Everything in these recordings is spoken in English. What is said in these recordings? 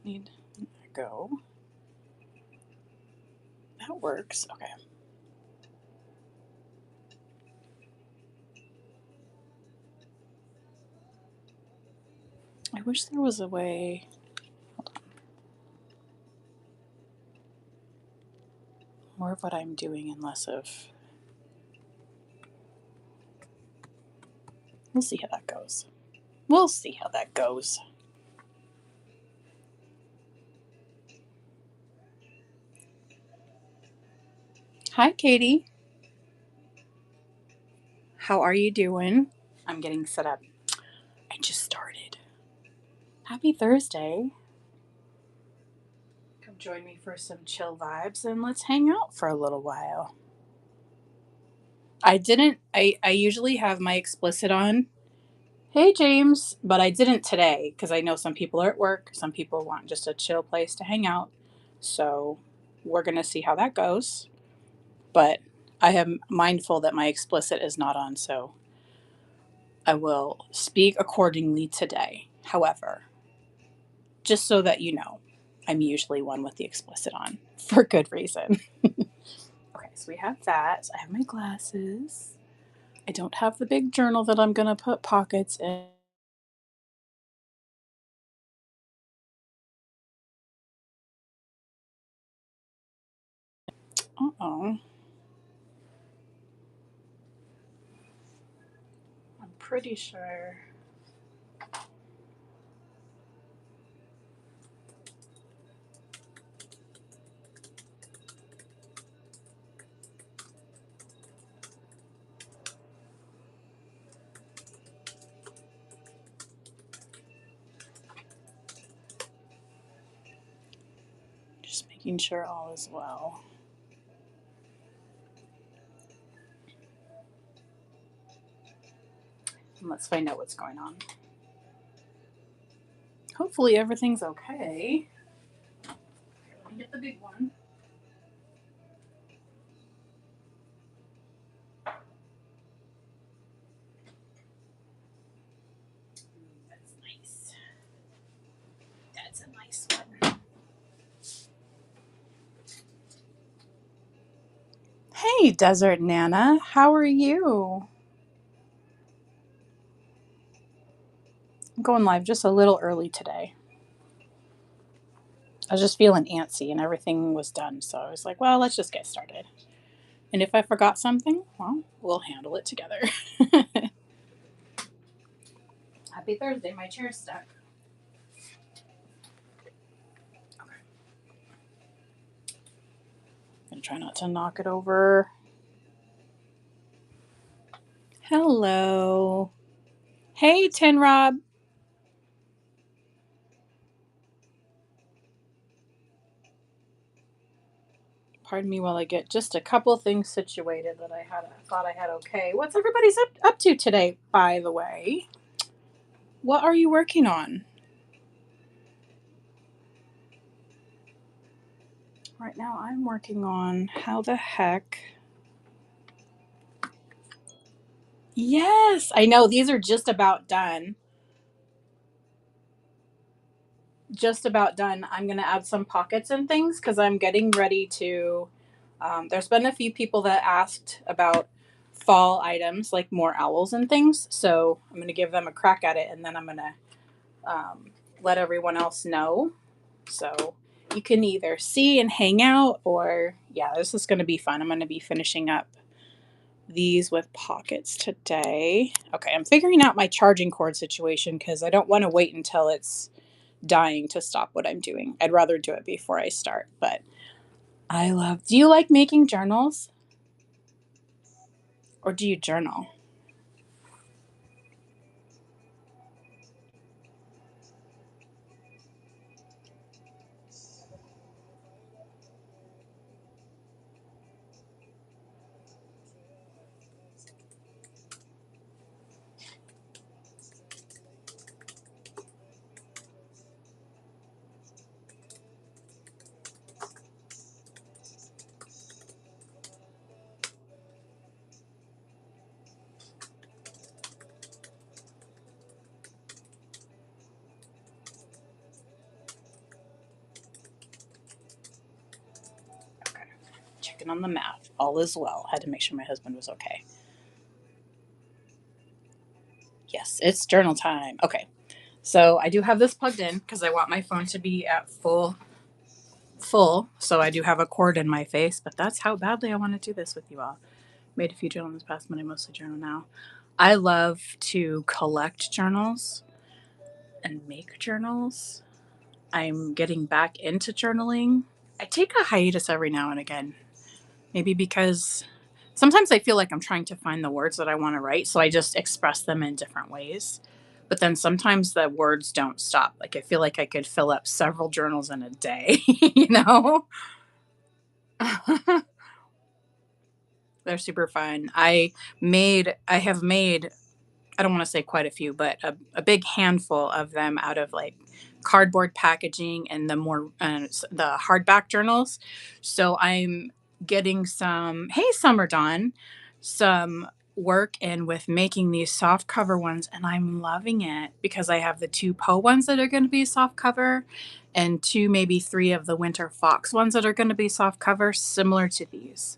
need an echo. That works. Okay. I wish there was a way. More of what I'm doing and less of. We'll see how that goes. We'll see how that goes. Hi, Katie. How are you doing? I'm getting set up. I just started. Happy Thursday. Come join me for some chill vibes and let's hang out for a little while. I usually have my explicit on. Hey, James, but I didn't today because I know some people are at work. Some people want just a chill place to hang out. So we're going to see how that goes. But I am mindful that my explicit is not on, so I will speak accordingly today. However, just so that you know, I'm usually one with the explicit on for good reason. Okay, so we have that. I have my glasses. I don't have the big journal that I'm going to put pockets in. Uh-oh. I'm pretty sure. Just making sure all is well. And let's find out what's going on. Hopefully everything's okay. Let me get the big one. That's nice. That's a nice one. Hey, Desert Nana, how are you? I'm going live just a little early today. I was just feeling antsy and everything was done, so I was like, well, let's just get started. And if I forgot something, well, we'll handle it together. Happy Thursday, my chair's stuck. Okay. I'm gonna try not to knock it over. Hello. Hey, Tin Rob. Pardon me while I get just a couple things situated that I thought I had okay. What's everybody's up to today, by the way? What are you working on? Right now I'm working on how the heck. Yes, I know these are just about done. Just about done. I'm going to add some pockets and things because I'm getting ready to. There's been a few people that asked about fall items like more owls and things. So I'm going to give them a crack at it and then I'm going to let everyone else know. So you can either see and hang out or, yeah, this is going to be fun. I'm going to be finishing up these with pockets today. Okay, I'm figuring out my charging cord situation because I don't want to wait until it's dying to stop what I'm doing. I'd rather do it before I start, but I love. Do you like making journals? Or do you journal? checking on the math. All is well. Had to make sure my husband was okay. Yes, it's journal time. Okay. So I do have this plugged in because I want my phone to be at full. So I do have a cord in my face, but that's how badly I want to do this with you all. Made a few journals in the past, but I mostly journal now. I love to collect journals and make journals. I'm getting back into journaling. I take a hiatus every now and again. Maybe because sometimes I feel like I'm trying to find the words that I want to write, so I just express them in different ways. But then sometimes the words don't stop. Like I feel like I could fill up several journals in a day, you know? They're super fun. I have made, I don't want to say quite a few, but a big handful of them out of like cardboard packaging and the more the hardback journals. So I'm getting some, hey, Summer Dawn, some work in with making these soft cover ones, and I'm loving it because I have the two Poe ones that are going to be soft cover and two, maybe three of the Winter Fox ones that are going to be soft cover, similar to these.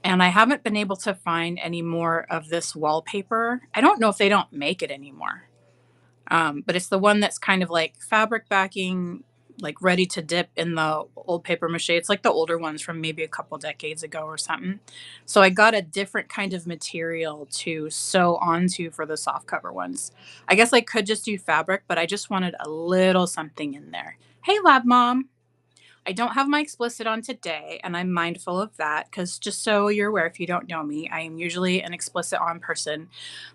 And I haven't been able to find any more of this wallpaper. I don't know if they don't make it anymore. But it's the one that's kind of like fabric backing, like ready to dip in the old paper mache. It's like the older ones from maybe a couple decades ago or something. So I got a different kind of material to sew onto for the soft cover ones. I guess I could just do fabric, but I just wanted a little something in there. Hey, Lab Mom. I don't have my explicit on today, and I'm mindful of that because just so you're aware, if you don't know me, I am usually an explicit on person.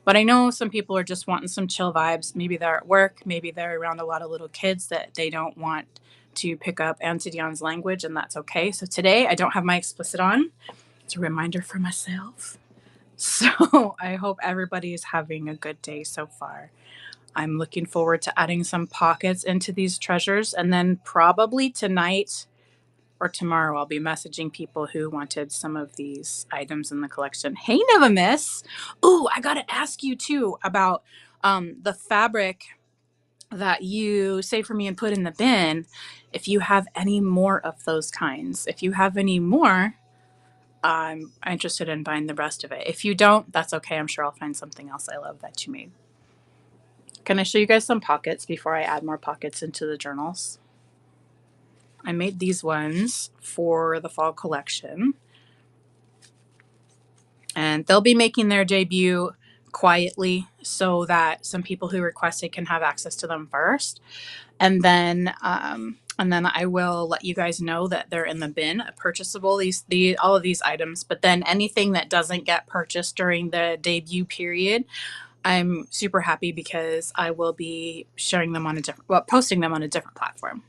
But I know some people are just wanting some chill vibes. Maybe they're at work, maybe they're around a lot of little kids that they don't want to pick up Auntie Dion's language, and that's okay. So today I don't have my explicit on. It's a reminder for myself. So I hope everybody is having a good day so far. I'm looking forward to adding some pockets into these treasures, and then probably tonight or tomorrow I'll be messaging people who wanted some of these items in the collection. Hey, Never Miss. Ooh, I got to ask you too about the fabric that you save for me and put in the bin. If you have any more of those kinds, if you have any more, I'm interested in buying the rest of it. If you don't, that's okay. I'm sure I'll find something else I love that you made. Can I show you guys some pockets before I add more pockets into the journals? I made these ones for the fall collection. And they'll be making their debut quietly so that some people who requested can have access to them first. And then I will let you guys know that they're in the bin, purchasable, all of these items. But then anything that doesn't get purchased during the debut period, I'm super happy because I will be sharing them on posting them on a different platform.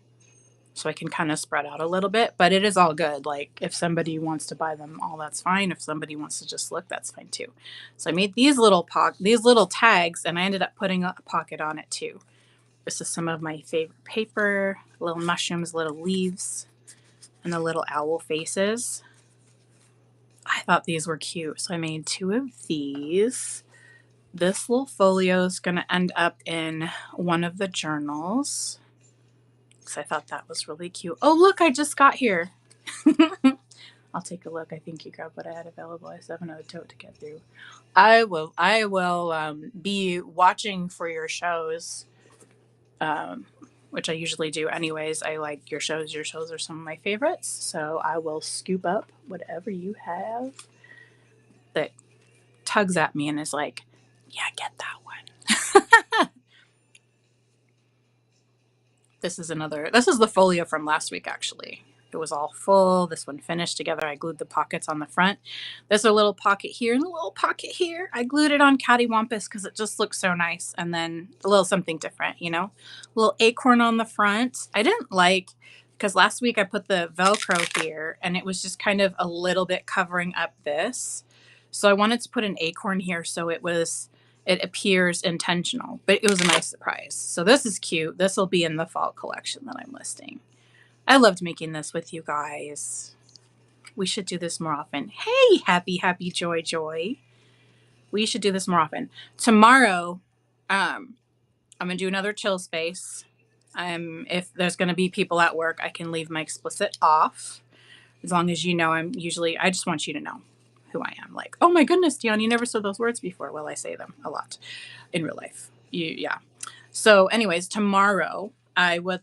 So I can kind of spread out a little bit, but it is all good. Like if somebody wants to buy them all, that's fine. If somebody wants to just look, that's fine too. So I made these little tags, and I ended up putting a pocket on it too. This is some of my favorite paper, little mushrooms, little leaves, and the little owl faces. I thought these were cute, so I made two of these. This little folio is going to end up in one of the journals. I thought that was really cute. Oh, look, I just got here. I'll take a look. I think you grabbed what I had available. I still have another tote to get through. I will be watching for your shows, which I usually do anyways. I like your shows. Your shows are some of my favorites. So I will scoop up whatever you have that tugs at me and is like, yeah, get that one. This is the folio from last week, actually. It was all full. This one finished together. I glued the pockets on the front. There's a little pocket here and a little pocket here. I glued it on cattywampus because it just looks so nice. And then a little something different, A little acorn on the front. I didn't like, because last week I put the Velcro here and it was just kind of a little bit covering up this. So I wanted to put an acorn here so it appears intentional, but it was a nice surprise. So this is cute. This will be in the fall collection that I'm listing. I loved making this with you guys. We should do this more often. Hey, happy, joy. We should do this more often. Tomorrow, I'm going to do another chill space. If there's going to be people at work, I can leave my explicit off. As long as you know, I just want you to know who I am. Like, oh my goodness, Dion, you never said those words before. Well, I say them a lot in real life. Yeah. So, anyways, tomorrow I will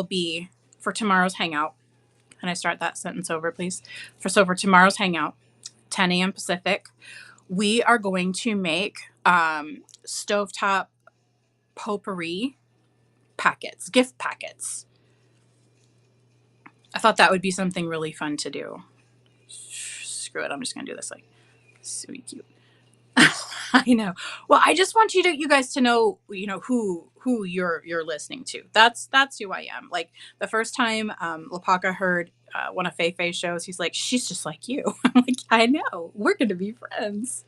be for tomorrow's hangout. Can I start that sentence over, please? For tomorrow's hangout, 10 a.m. Pacific, we are going to make stovetop potpourri packets, gift packets. I thought that would be something really fun to do. Screw it, I'm just gonna do this like sweet cute. I know. Well, I just want you guys to know, who you're listening to. That's who I am. Like the first time Lapaka heard one of Fei Fei's shows, he's like, she's just like you. I'm like, I know. We're gonna be friends.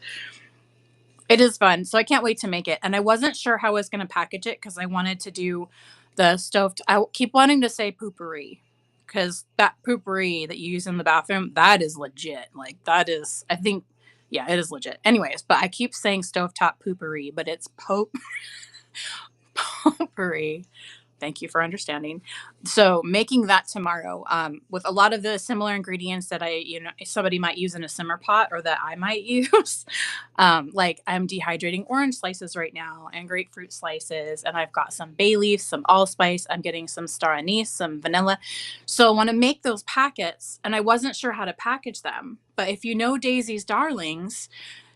It is fun. So I can't wait to make it. And I wasn't sure how I was gonna package it because I wanted to do the stove. I keep wanting to say poopery because that poopery that you use in the bathroom, that is legit. Like that is, I think, yeah, it is legit. Anyways, but I keep saying stovetop poopery, but it's potpourri. Thank you for understanding. So making that tomorrow with a lot of the similar ingredients that somebody might use in a simmer pot or that I might use. Like I'm dehydrating orange slices right now and grapefruit slices, and I've got some bay leaves, some allspice. I'm getting some star anise, some vanilla. So I want to make those packets, and I wasn't sure how to package them. But if you know Daisy's Darlings,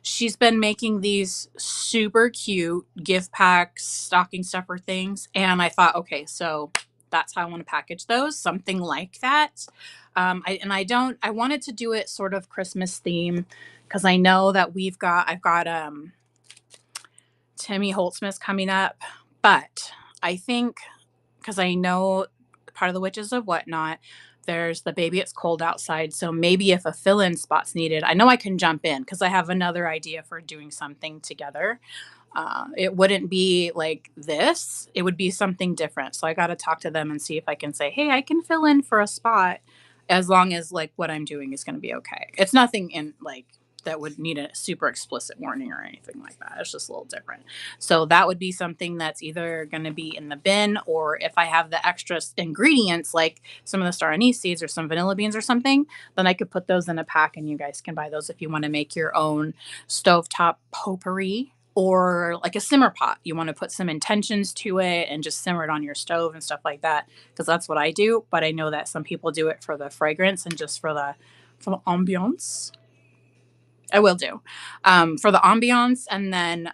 she's been making these super cute gift packs, stocking stuffer things. And I thought, okay, so that's how I want to package those, something like that. I wanted to do it sort of Christmas theme because I know that I've got Timmy Holtzmas coming up, but I think because I know part of the Witches of Whatnot, there's the Baby It's Cold Outside. So maybe if a fill in spot's needed, I know I can jump in because I have another idea for doing something together. It wouldn't be like this, it would be something different. So I got to talk to them and see if I can say, hey, I can fill in for a spot as long as like what I'm doing is going to be okay. It's nothing in like that would need a super explicit warning or anything like that. It's just a little different. So that would be something that's either going to be in the bin, or if I have the extra ingredients like some of the star anise seeds or some vanilla beans or something, then I could put those in a pack and you guys can buy those if you want to make your own stovetop potpourri, or like a simmer pot. You want to put some intentions to it and just simmer it on your stove and stuff like that, because that's what I do. But I know that some people do it for the fragrance and just for the ambiance. I will do for the ambiance, and then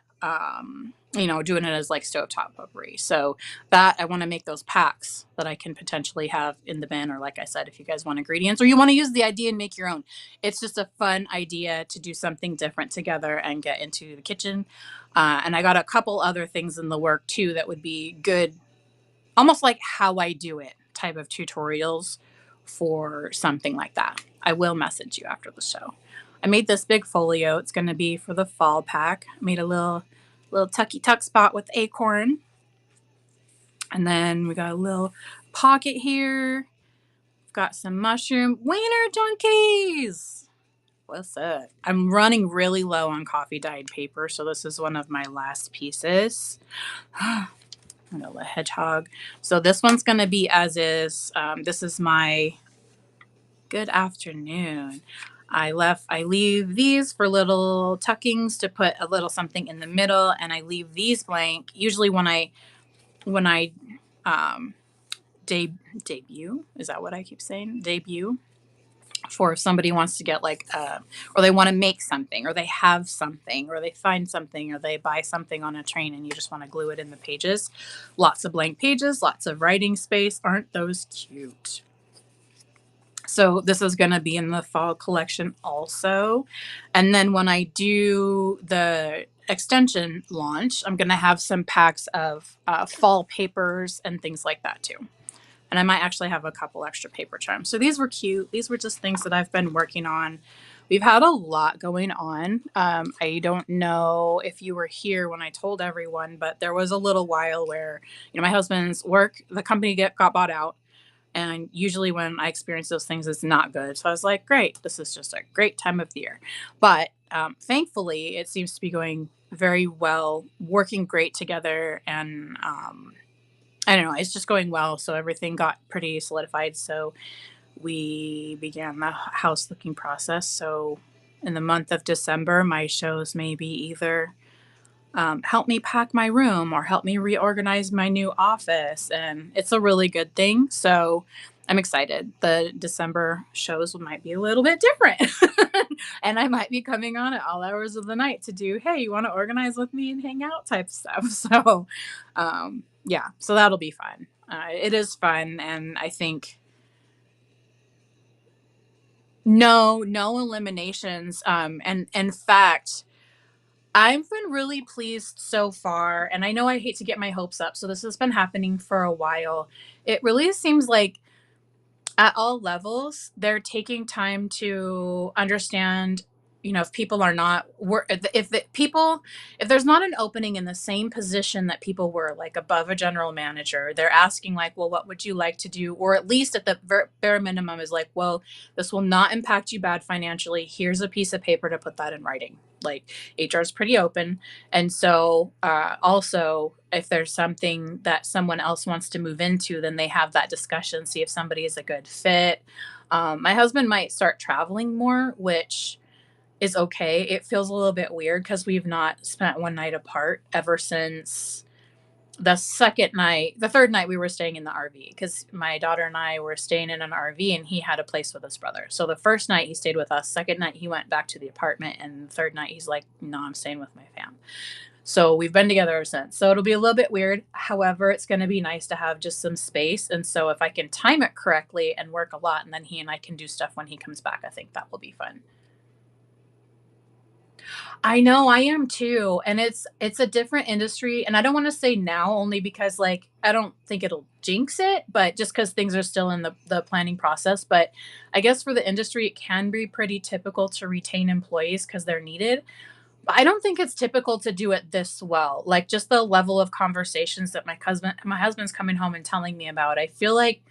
doing it as like stovetop potpourri. So that I want to make those packs that I can potentially have in the bin, or like I said, if you guys want ingredients or you want to use the idea and make your own, it's just a fun idea to do something different together and get into the kitchen. And I got a couple other things in the work too that would be good, almost like how I do it type of tutorials for something like that. I will message you after the show. I made this big folio. It's going to be for the fall pack. I made a little tucky tuck spot with acorn. And then we got a little pocket here. Got some mushroom wiener junkies. What's up? I'm running really low on coffee dyed paper, so this is one of my last pieces. Vanilla hedgehog. So this one's going to be as is. This is my good afternoon. I leave these for little tuckings to put a little something in the middle, and I leave these blank. Usually when I um, debut, is that what I keep saying? Debut, for if somebody wants to get like or they want to make something, or they have something, or they find something, or they buy something on a train and you just want to glue it in the pages. Lots of blank pages, lots of writing space. Aren't those cute? So this is going to be in the fall collection also. And then when I do the extension launch, I'm going to have some packs of fall papers and things like that too. And I might actually have a couple extra paper charms. So these were cute. These were just things that I've been working on. We've had a lot going on. I don't know if you were here when I told everyone, but there was a little while where, my husband's work, the company got bought out. And usually when I experience those things, it's not good. So I was like, great, this is just a great time of the year. But thankfully, it seems to be going very well, working great together. And I don't know, it's just going well. So everything got pretty solidified. So we began the house looking process. So in the month of December, my shows may be either help me pack my room or help me reorganize my new office. And it's a really good thing. So I'm excited. The December shows might be a little bit different. And I might be coming on at all hours of the night to do, hey, you want to organize with me and hang out type stuff. So, yeah, so that'll be fun. It is fun. And I think no eliminations. And in fact, I've been really pleased so far, and I know I hate to get my hopes up, so this has been happening for a while. It really seems like at all levels, they're taking time to understand, if people are not if the people if there's not an opening in the same position that people were like above a general manager, they're asking like, well, what would you like to do? Or at least at the bare minimum is like, well, this will not impact you bad financially. Here's a piece of paper to put that in writing. Like HR is pretty open. And so, also, if there's something that someone else wants to move into, then they have that discussion, see if somebody is a good fit. My husband might start traveling more, which is okay. It feels a little bit weird because we've not spent one night apart ever since the third night we were staying in the RV because my daughter and I were staying in an RV and he had a place with his brother. So the first night he stayed with us, second night he went back to the apartment, and the third night he's like, no, I'm staying with my fam. So we've been together ever since. So it'll be a little bit weird. However, it's going to be nice to have just some space. And so if I can time it correctly and work a lot, and then he and I can do stuff when he comes back, I think that will be fun. I know, I am too, and it's a different industry, and I don't wanna say now only because, like, I don't think it'll jinx it, but just because things are still in the planning process, but I guess for the industry, it can be pretty typical to retain employees because 'cause they're needed, but I don't think it's typical to do it this well, like, just the level of conversations that my husband's coming home and telling me about, I feel like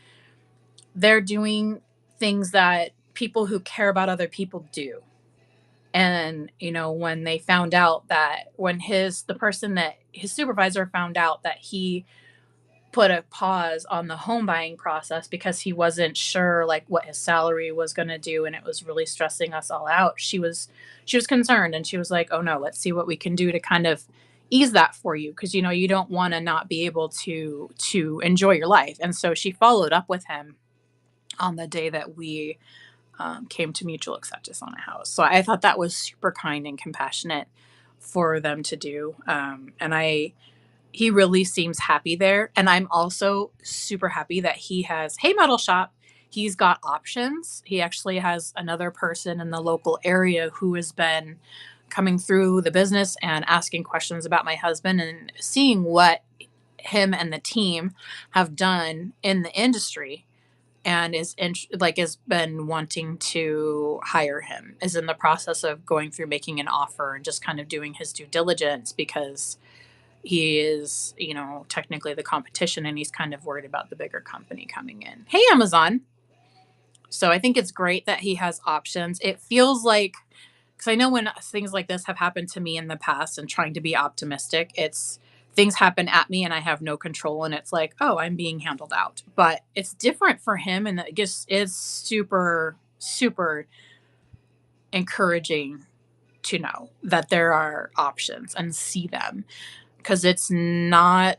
they're doing things that people who care about other people do. And, when they found out that when the person that his supervisor found out that he put a pause on the home buying process because he wasn't sure like what his salary was going to do, and it was really stressing us all out. She was concerned, and she was like, "Oh no, let's see what we can do to kind of ease that for you because you don't want to not be able to enjoy your life." And so she followed up with him on the day that we came to mutual acceptance on a house. So I thought that was super kind and compassionate for them to do. He really seems happy there. And I'm also super happy that he has, hey, Metal Shop, he's got options. He actually has another person in the local area who has been coming through the business and asking questions about my husband and seeing what him and the team have done in the industry, and has been wanting to hire him, is in the process of going through making an offer and just kind of doing his due diligence because he is, technically the competition, and he's kind of worried about the bigger company coming in. Hey, Amazon. So I think it's great that he has options. It feels like, because I know when things like this have happened to me in the past and trying to be optimistic, it's things happen at me and I have no control, and it's like, oh, I'm being handled out. But it's different for him, and it just is super, super encouraging to know that there are options and see them, because it's not,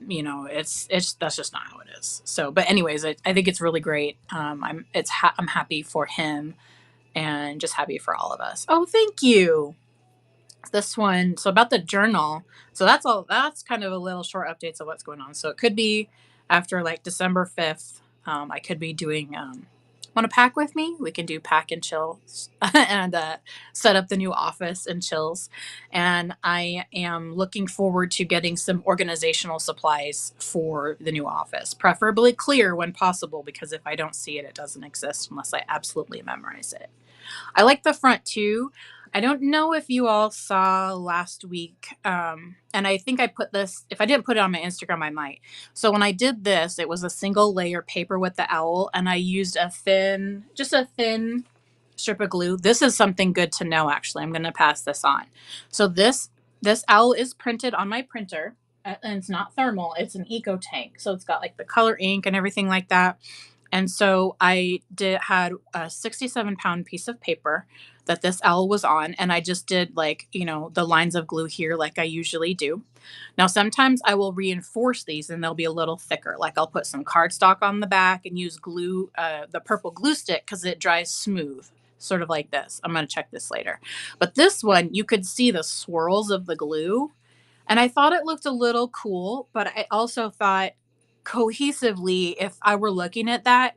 it's that's just not how it is. So, but anyways, I think it's really great. I'm happy for him and just happy for all of us. Oh, thank you. This one, so about the journal. So that's all. That's kind of a little short updates of what's going on. So it could be after like December 5th. I could be doing. Want to pack with me? We can do pack and chill, and set up the new office and chills. And I am looking forward to getting some organizational supplies for the new office, preferably clear when possible, because if I don't see it, it doesn't exist unless I absolutely memorize it. I like the front too. I don't know if you all saw last week, and I think I put this, if I didn't put it on my Instagram, I might. So when I did this, it was a single layer paper with the owl, and I used just a thin strip of glue. This is something good to know, actually. I'm going to pass this on. So this owl is printed on my printer, and it's not thermal, it's an eco tank. So it's got like the color ink and everything like that. And so I had a 67-pound piece of paper that this owl was on, and I just did like, the lines of glue here like I usually do. Now, sometimes I will reinforce these and they'll be a little thicker. Like I'll put some cardstock on the back and use glue, the purple glue stick, because it dries smooth, sort of like this. I'm going to check this later. But this one, you could see the swirls of the glue. And I thought it looked a little cool, but I also thought cohesively, if I were looking at that,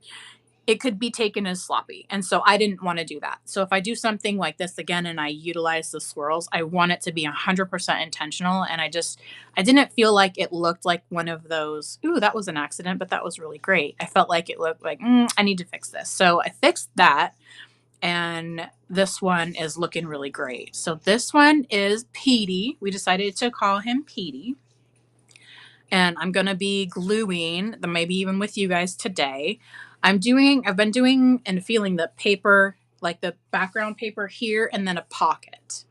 it could be taken as sloppy. And so I didn't want to do that. So if I do something like this again and I utilize the swirls, I want it to be 100% intentional. And I didn't feel like it looked like one of those, ooh, that was an accident, but that was really great. I felt like it looked like, I need to fix this. So I fixed that. And this one is looking really great. So this one is Petey. We decided to call him Petey. And I'm going to be gluing, maybe even with you guys today. I've been doing and feeling the paper, like the background paper here, and then a pocket.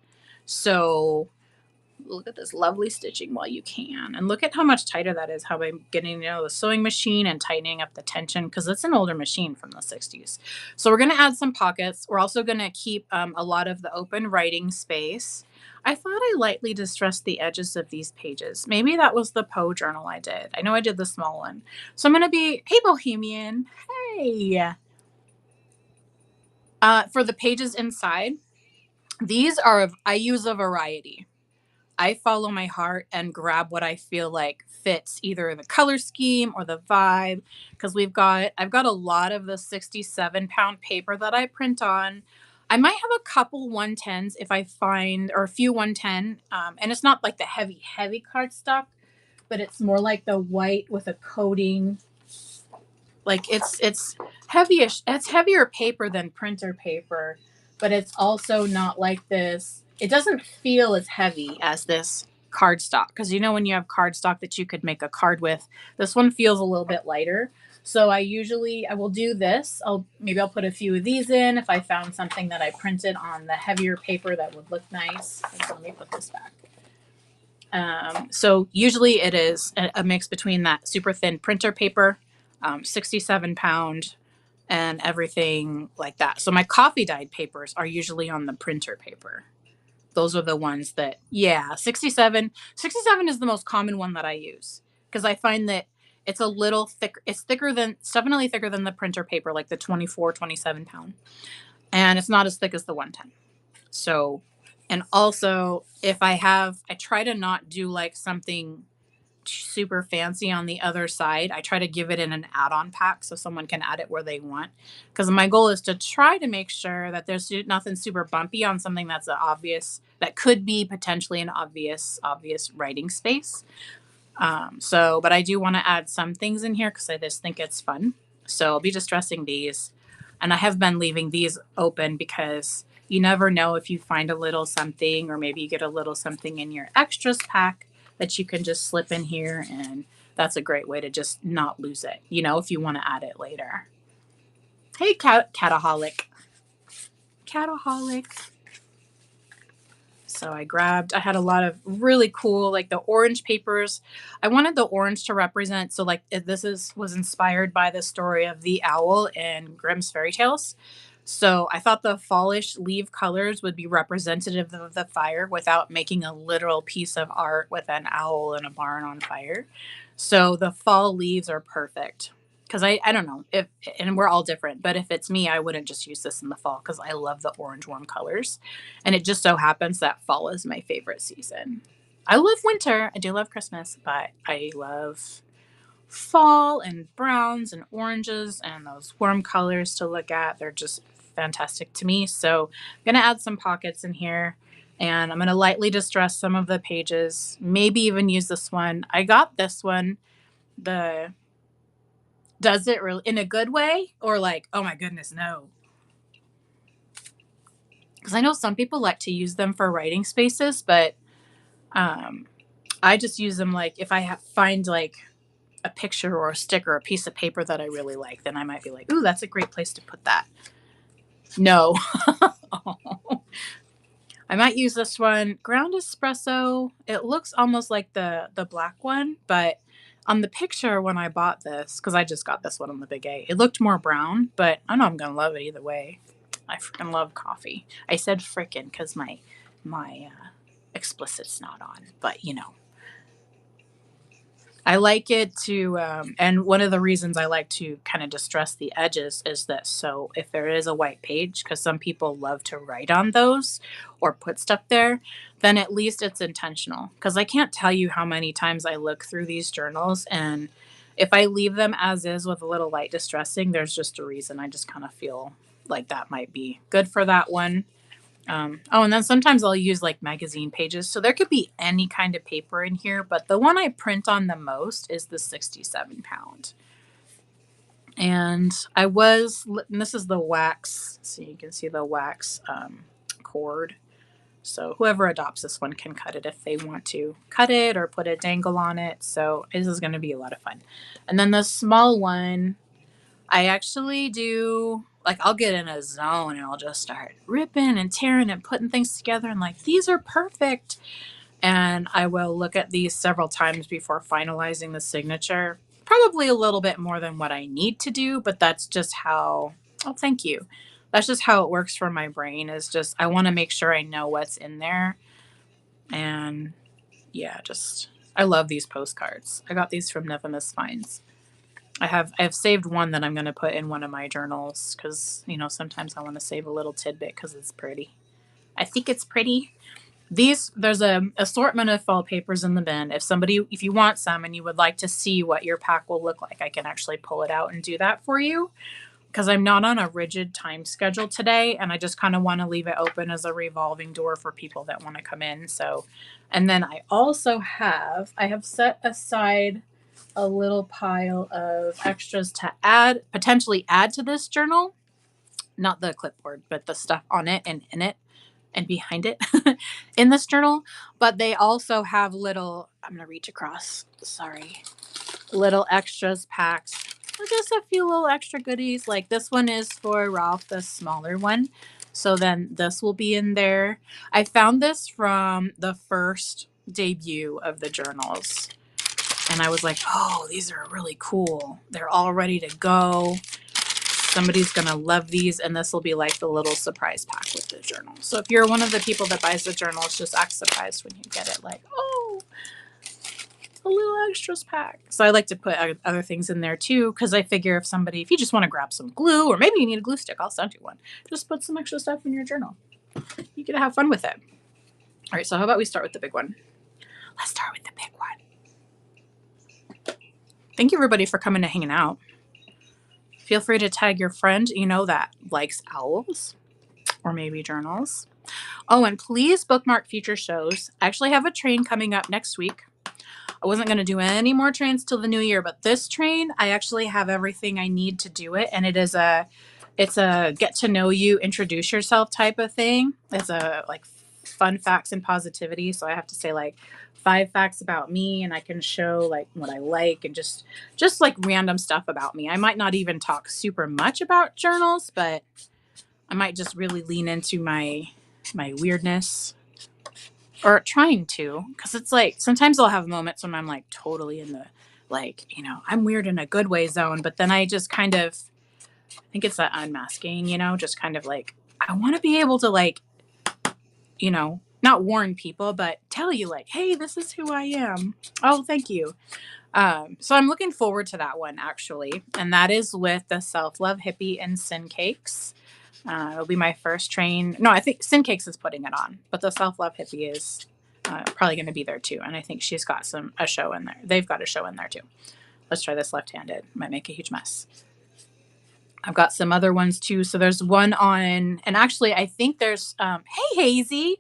So look at this lovely stitching while you can. And look at how much tighter that is, how I'm getting, the sewing machine and tightening up the tension, because it's an older machine from the 60s. So we're going to add some pockets. We're also going to keep a lot of the open writing space. I thought I lightly distressed the edges of these pages. Maybe that was the Poe journal I did. I know I did the small one. So I'm going to be, hey, Bohemian. Hey. For the pages inside, I use a variety. I follow my heart and grab what I feel like fits either the color scheme or the vibe, because I've got a lot of the 67-pound paper that I print on. I might have a couple 110s if I find, or a few 110, and it's not like the heavy cardstock, but it's more like the white with a coating. Like it's heavyish. It's heavier paper than printer paper, but it's also not like this. It doesn't feel as heavy as this cardstock, because when you have cardstock that you could make a card with, this one feels a little bit lighter. So I will do this. I'll put a few of these in if I found something that I printed on the heavier paper that would look nice. Let me put this back. So usually it is a mix between that super thin printer paper, 67-pound, and everything like that. So my coffee dyed papers are usually on the printer paper. Those are the ones that, yeah, 67. 67 is the most common one that I use, because I find that it's a little thicker. It's definitely thicker than the printer paper, like the 24, 27-pound. And it's not as thick as the 110. So, and also I try to not do like something super fancy on the other side. I try to give it in an add-on pack so someone can add it where they want. Because my goal is to try to make sure that there's nothing super bumpy on something that could be potentially an obvious writing space. But I do want to add some things in here because I just think it's fun. So I'll be distressing these. And I have been leaving these open because you never know if you find a little something, or maybe you get a little something in your extras pack that you can just slip in here. And that's a great way to just not lose it, if you want to add it later. Hey, Cataholic. Cataholic. So I had a lot of really cool, like the orange papers. I wanted the orange to represent, so like was inspired by the story of the owl in Grimm's fairy tales. So I thought the fallish leaf colors would be representative of the fire without making a literal piece of art with an owl in a barn on fire. So the fall leaves are perfect. Because I don't know and we're all different, but if it's me, I wouldn't just use this in the fall because I love the orange warm colors. And it just so happens that fall is my favorite season. I love winter. I do love Christmas, but I love fall and browns and oranges and those warm colors to look at. They're just fantastic to me. So I'm going to add some pockets in here, and I'm going to lightly distress some of the pages, maybe even use this one. I got this one, does it really in a good way, or like, oh my goodness, no? Because I know some people like to use them for writing spaces, but I just use them like if I find like a picture or a sticker or a piece of paper that I really like, then I might be like, ooh, that's a great place to put that. No. I might use this one, Ground Espresso. It looks almost like the black one, but On the picture when I bought this, because I just got this one on the Big A, it looked more brown, but I know I'm gonna love it either way. I freaking love coffee. I said frickin' because my explicit's not on, but you know. I like it to, and one of the reasons I like to kind of distress the edges is that so if there is a white page, because some people love to write on those or put stuff there, then at least it's intentional. Because I can't tell you how many times I look through these journals, and if I leave them as is with a little light distressing, there's just a reason. I just kind of feel like that might be good for that one. Oh, and then sometimes I'll use like magazine pages. So there could be any kind of paper in here, but the one I print on the most is the 67 pound. And and this is the wax. So you can see the wax cord. So whoever adopts this one can cut it if they want to cut it or put a dangle on it. So this is going to be a lot of fun. And then the small one, I actually do like I'll get in a zone and I'll just start ripping and tearing and putting things together and like these are perfect. And I will look at these several times before finalizing the signature. Probably a little bit more than what I need to do, but that's just how oh thank you. That's just how it works for my brain is just I want to make sure I know what's in there. And yeah, just I love these postcards. I got these from Nevimus Finds. I have saved one that I'm going to put in one of my journals because you know sometimes I want to save a little tidbit because it's pretty. I think it's pretty. These there's a assortment of fall papers in the bin. If you want some and you would like to see what your pack will look like, I can actually pull it out and do that for you because I'm not on a rigid time schedule today and I just kind of want to leave it open as a revolving door for people that want to come in. So, and then I have set aside a little pile of extras to potentially add to this journal. Not the clipboard, but the stuff on it and in it and behind it in this journal. But they also have I'm going to reach across, sorry, little extras packs. Just a few little extra goodies. Like this one is for Ralph, the smaller one. So then this will be in there. I found this from the first debut of the journals and I was like, oh, these are really cool. They're all ready to go. Somebody's going to love these. And this will be like the little surprise pack with the journal. So if you're one of the people that buys the journals, just act surprised when you get it. Like, oh, a little extras pack. So I like to put other things in there too. Because I figure if you just want to grab some glue or maybe you need a glue stick, I'll send you one. Just put some extra stuff in your journal. You get to have fun with it. All right. So how about we start with the big one? Let's start with the big one. Thank you, everybody, for coming and hanging out. Feel free to tag your friend, that likes owls or maybe journals. Oh, and please bookmark future shows. I actually have a train coming up next week. I wasn't going to do any more trains till the new year, but this train, I actually have everything I need to do it. And it's a get to know you, introduce yourself type of thing. It's a like fun facts and positivity. So I have to say like 5 facts about me and I can show like what I like and just like random stuff about me. I might not even talk super much about journals, but I might just really lean into my weirdness or trying to, because it's like sometimes I'll have moments when I'm like totally in the like, I'm weird in a good way zone, but then I just kind of I think it's that unmasking, just kind of like I want to be able to like, not warn people, but tell you like, hey, this is who I am. Oh, thank you. So I'm looking forward to that one actually, and that is with the Self Love Hippie and Sin Cakes. It'll be my first train. No, I think Sin Cakes is putting it on, but the Self Love Hippie is probably going to be there too. And I think she's got a show in there. They've got a show in there too. Let's try this left-handed. Might make a huge mess. I've got some other ones too. So there's one on, and actually I think there's, hey Hazy.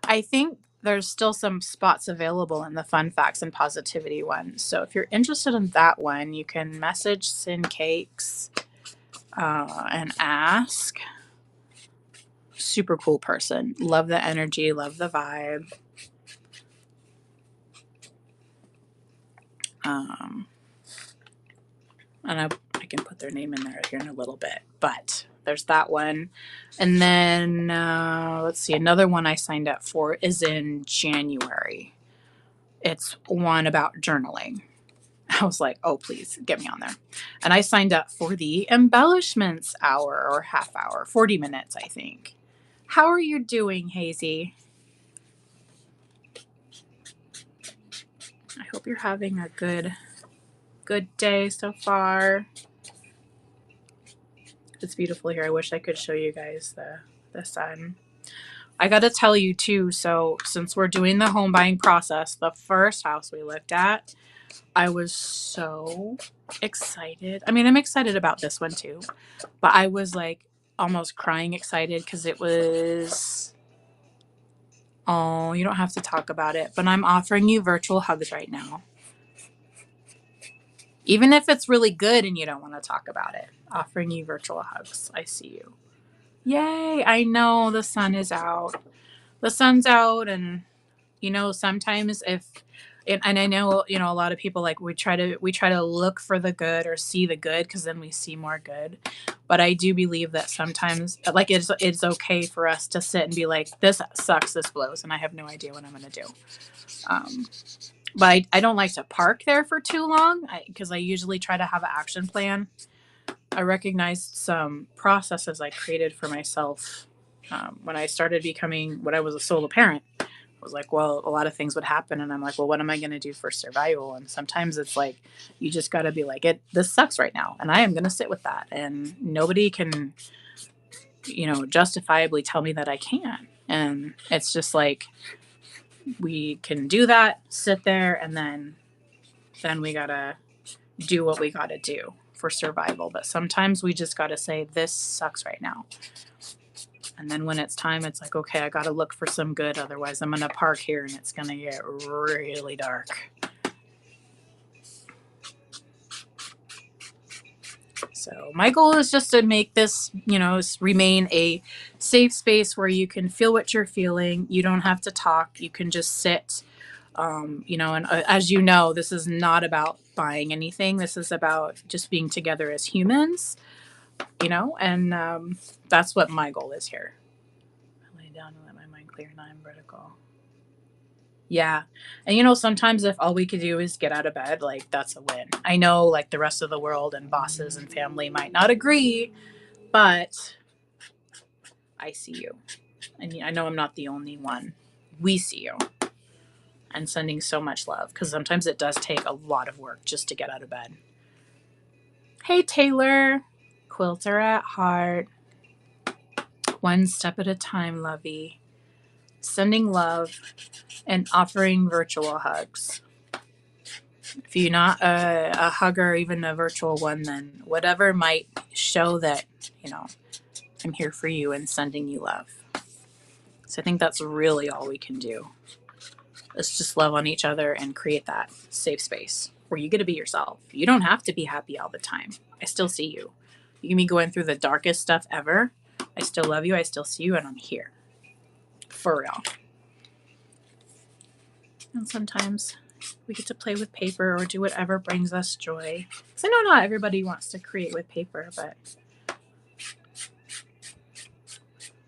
I think there's still some spots available in the fun facts and positivity one. So if you're interested in that one, you can message Sin Cakes and ask. Super cool person. Love the energy, love the vibe. And I can put their name in there here in a little bit, but there's that one. And then let's see, another one I signed up for is in January. It's one about journaling. I was like, oh, please get me on there. And I signed up for the embellishments hour or half hour, 40 minutes, I think. How are you doing, Hazy? I hope you're having a good day so far. It's beautiful here. I wish I could show you guys the sun. I got to tell you too, so since we're doing the home buying process, the first house we looked at, I was so excited. I mean, I'm excited about this one too, but I was like almost crying excited because it was, oh, you don't have to talk about it, but I'm offering you virtual hugs right now. Even if it's really good and you don't want to talk about it, offering you virtual hugs. I see you. Yay. I know the sun is out. The sun's out, and sometimes if and I know, a lot of people, like, we try to look for the good or see the good because then we see more good. But I do believe that sometimes, like, it's okay for us to sit and be like, this sucks, this blows, and I have no idea what I'm going to do. But I don't like to park there for too long because I usually try to have an action plan. I recognized some processes I created for myself when I started when I was a solo parent. I was like, well, a lot of things would happen, and I'm like, well, what am I going to do for survival? And sometimes it's like, you just got to be like, this sucks right now, and I am going to sit with that, and nobody can, justifiably tell me that I can. And it's just like, we can do that, sit there, and then we got to do what we got to do for survival. But sometimes we just got to say, this sucks right now. And then when it's time, it's like, okay, I got to look for some good. Otherwise, I'm going to park here and it's going to get really dark. So my goal is just to make this, remain a safe space where you can feel what you're feeling. You don't have to talk. You can just sit. And as you know, this is not about buying anything. This is about just being together as humans, and that's what my goal is here. I lay down and let my mind clear, and I'm vertical. Yeah. And sometimes if all we could do is get out of bed, like, that's a win. I know, like, the rest of the world and bosses and family might not agree, but I see you. And I know I'm not the only one. We see you. And sending so much love, because sometimes it does take a lot of work just to get out of bed. Hey, Taylor. Quilter at heart. One step at a time, lovey. Sending love and offering virtual hugs. If you're not a hugger, even a virtual one, then whatever might show that, I'm here for you and sending you love. So I think that's really all we can do. Let's just love on each other and create that safe space where you get to be yourself. You don't have to be happy all the time. I still see you. You can be going through the darkest stuff ever. I still love you. I still see you, and I'm here. For real. And sometimes we get to play with paper or do whatever brings us joy. Because I know not everybody wants to create with paper, but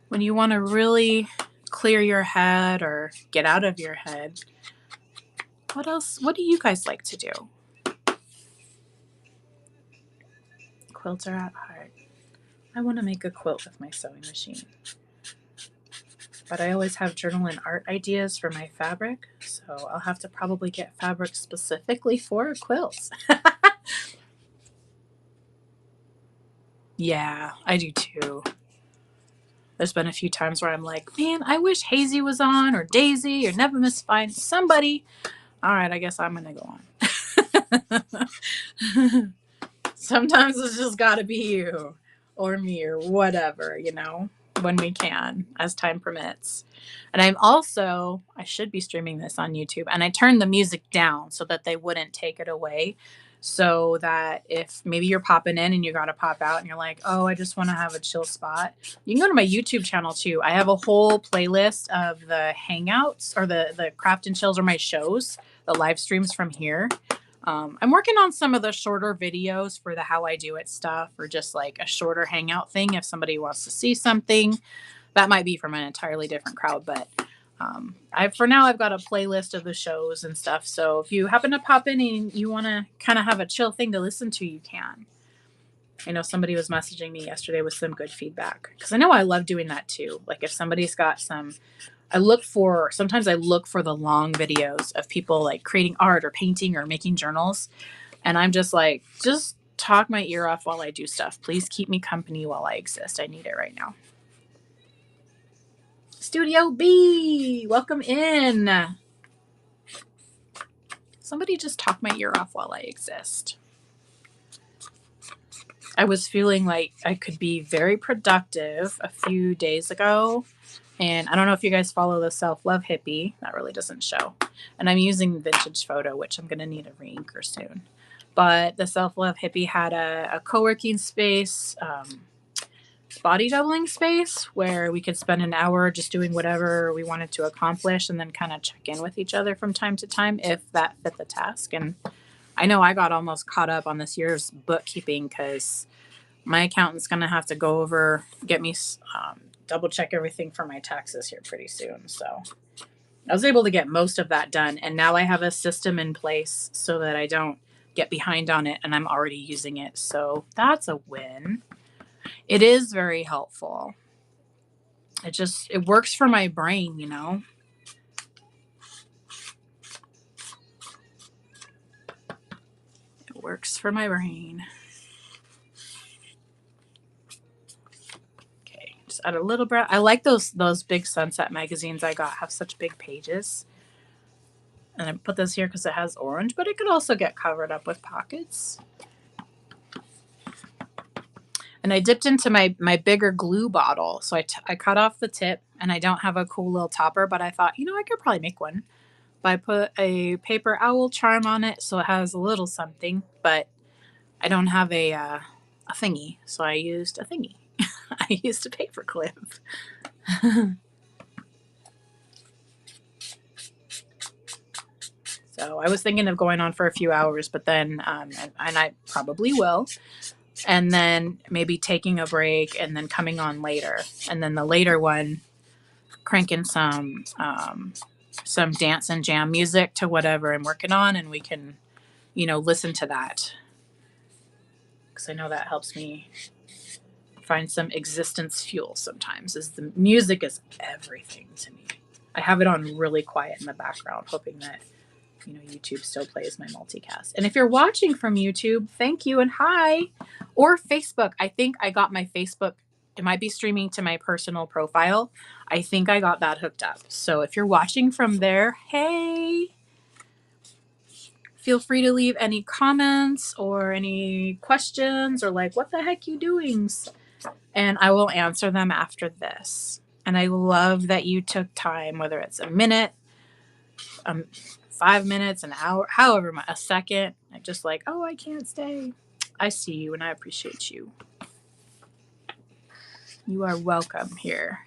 when you want to really clear your head or get out of your head, what else? What do you guys like to do? Quilter at heart. I want to make a quilt with my sewing machine. But I always have journal and art ideas for my fabric, so I'll have to probably get fabric specifically for quilts. Yeah, I do too. There's been a few times where I'm like, man, I wish Hazy was on, or Daisy, or Never Miss Fine, somebody. All right, I guess I'm going to go on. Sometimes it's just got to be you or me or whatever, when we can, as time permits. And I should be streaming this on YouTube, and I turned the music down so that they wouldn't take it away. So that if maybe you're popping in and you got to pop out and you're like, oh, I just want to have a chill spot, you can go to my YouTube channel too. I have a whole playlist of the hangouts or the craft and chills or my shows, the live streams from here. I'm working on some of the shorter videos for the how I do it stuff, or just like a shorter hangout thing if somebody wants to see something. That might be from an entirely different crowd, but For now I've got a playlist of the shows and stuff. So if you happen to pop in and you want to kind of have a chill thing to listen to, you can. I know somebody was messaging me yesterday with some good feedback because I know I love doing that too. Like if somebody's got some, sometimes I look for the long videos of people like creating art or painting or making journals. And I'm just like, just talk my ear off while I do stuff. Please keep me company while I exist. I need it right now. Studio B, welcome in. Somebody just talk my ear off while I exist. I was feeling like I could be very productive a few days ago. And I don't know if you guys follow the Self-Love Hippie. That really doesn't show. And I'm using Vintage Photo, which I'm going to need a re-inker soon. But the Self-Love Hippie had a co-working space, body doubling space where we could spend an hour just doing whatever we wanted to accomplish and then kind of check in with each other from time to time if that fit the task. And I know I got almost caught up on this year's bookkeeping because my accountant's going to have to go over, get me double check everything for my taxes here pretty soon. So I was able to get most of that done. And now I have a system in place so that I don't get behind on it and I'm already using it. So that's a win. It is very helpful. It works for my brain, you know? It works for my brain. Okay, just add a little bit. I like those big Sunset magazines I got have such big pages. And I put this here because it has orange, but it could also get covered up with pockets. And I dipped into my bigger glue bottle. So I cut off the tip and I don't have a cool little topper, but I thought, I could probably make one. But I put a paper owl charm on it so it has a little something, but I don't have a thingy. So I used a thingy. I used a paper clip. So I was thinking of going on for a few hours, but then, and I probably will. And then maybe taking a break and then coming on later. And then the later one, cranking some dance and jam music to whatever I'm working on. And we can, listen to that. Because I know that helps me find some existence fuel sometimes. The music is everything to me. I have it on really quiet in the background, hoping that YouTube still plays my multicast. And if you're watching from YouTube, thank you and hi. Or Facebook. I think I got my Facebook. It might be streaming to my personal profile. I think I got that hooked up. So if you're watching from there, hey. Feel free to leave any comments or any questions or like, what the heck you doing? And I will answer them after this. And I love that you took time, whether it's a minute, 5 minutes, an hour, however much, a second. I'm just like, oh, I can't stay. I see you and I appreciate you. You are welcome here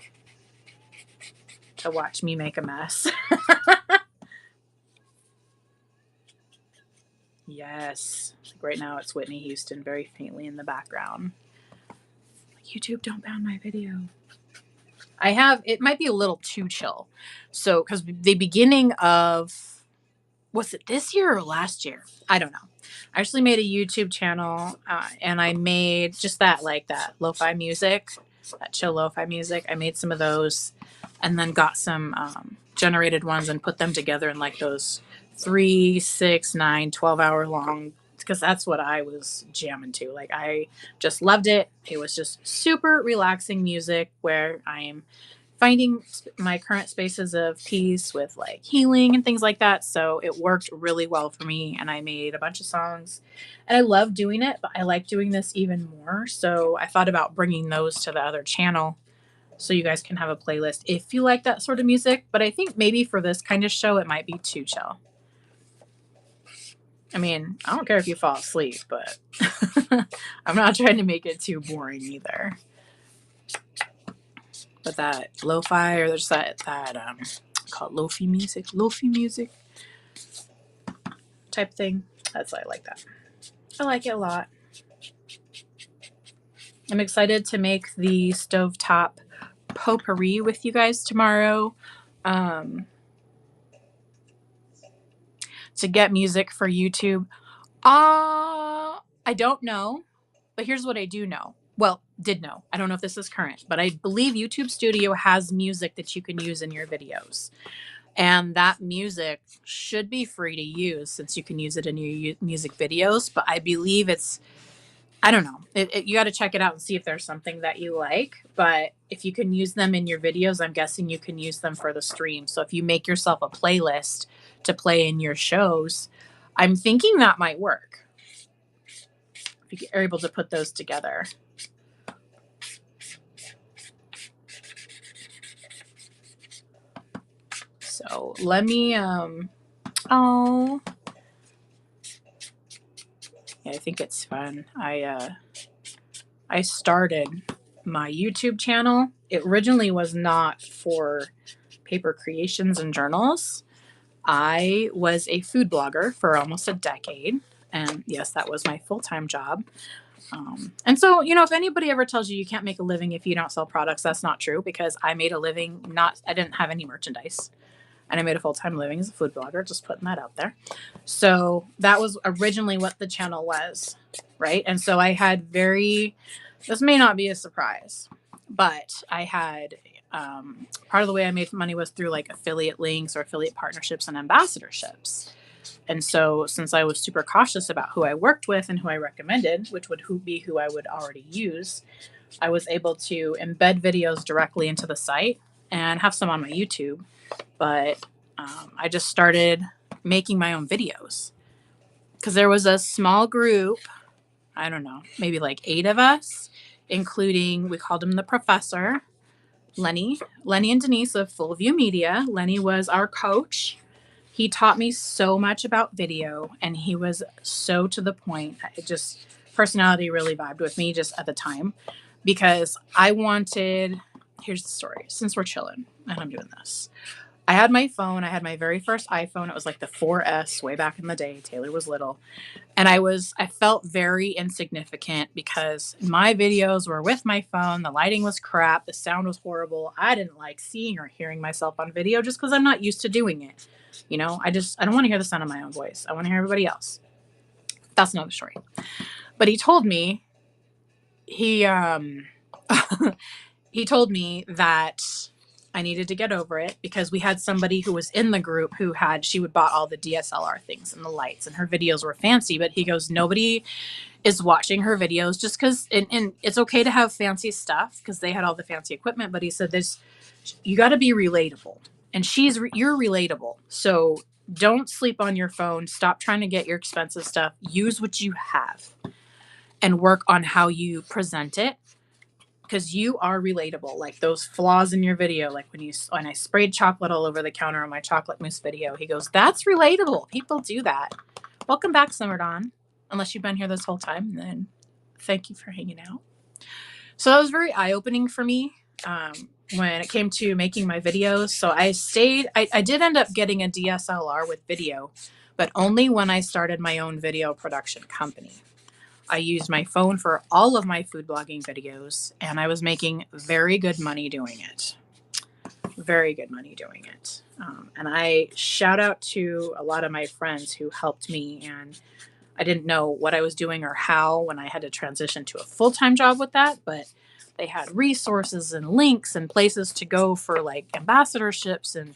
to watch me make a mess. Yes. Right now it's Whitney Houston very faintly in the background. YouTube, don't ban my video. It might be a little too chill. So, because the beginning of, was it this year or last year? I don't know. I actually made a YouTube channel and I made just that lo-fi music, that chill lo-fi music. I made some of those and then got some generated ones and put them together in like those 3, 6, 9, 12-hour long, because that's what I was jamming to. Like I just loved it. It was just super relaxing music where I'm finding my current spaces of peace with like healing and things like that. So it worked really well for me and I made a bunch of songs and I love doing it, but I like doing this even more. So I thought about bringing those to the other channel so you guys can have a playlist if you like that sort of music. But I think maybe for this kind of show, it might be too chill. I mean, I don't care if you fall asleep, but I'm not trying to make it too boring either. But that lo-fi or there's that called lofi music type thing. I like that. I like it a lot. I'm excited to make the stovetop potpourri with you guys tomorrow. to get music for YouTube? I don't know, but here's what I do know. Well, did know. I don't know if this is current, but I believe YouTube Studio has music that you can use in your videos. And that music should be free to use since you can use it in your music videos. But I believe I don't know. You got to check it out and see if there's something that you like. But if you can use them in your videos, I'm guessing you can use them for the stream. So if you make yourself a playlist to play in your shows, I'm thinking that might work. If you are able to put those together. So let me, oh, yeah, I think it's fun. I started my YouTube channel. It originally was not for paper creations and journals. I was a food blogger for almost a decade. And yes, that was my full-time job. And so, if anybody ever tells you can't make a living if you don't sell products, that's not true because I made a living, I didn't have any merchandise. And I made a full-time living as a food blogger, just putting that out there. So that was originally what the channel was, right? And so I had this may not be a surprise, but I had part of the way I made money was through like affiliate links or affiliate partnerships and ambassadorships. And so since I was super cautious about who I worked with and who I recommended, which would be who I would already use, I was able to embed videos directly into the site and have some on my YouTube. But I just started making my own videos because there was a small group, I don't know, maybe like 8 of us, including, we called him the professor, Lenny and Denise of Full View Media. Lenny was our coach. He taught me so much about video and he was so to the point. Personality really vibed with me just at the time because here's the story, since we're chilling and I'm doing this. I had my phone. I had my very first iPhone. It was like the 4S way back in the day. Taylor was little. And I felt very insignificant because my videos were with my phone. The lighting was crap. The sound was horrible. I didn't like seeing or hearing myself on video just because I'm not used to doing it. I don't want to hear the sound of my own voice. I want to hear everybody else. That's another story. But he told me, he told me that I needed to get over it because we had somebody who was in the group she would bought all the DSLR things and the lights and her videos were fancy, but he goes, nobody is watching her videos just because, and it's okay to have fancy stuff because they had all the fancy equipment, but he said you got to be relatable and you're relatable. So don't sleep on your phone. Stop trying to get your expensive stuff. Use what you have and work on how you present it. Because you are relatable, like those flaws in your video, like when I sprayed chocolate all over the counter on my chocolate mousse video. He goes, that's relatable. People do that. Welcome back, Summer Dawn. Unless you've been here this whole time, then thank you for hanging out. So that was very eye-opening for me when it came to making my videos. So I did end up getting a DSLR with video, but only when I started my own video production company. I used my phone for all of my food blogging videos, and I was making very good money doing it. Very good money doing it. And I shout out to a lot of my friends who helped me, and I didn't know what I was doing or how when I had to transition to a full-time job with that, but they had resources and links and places to go for like ambassadorships and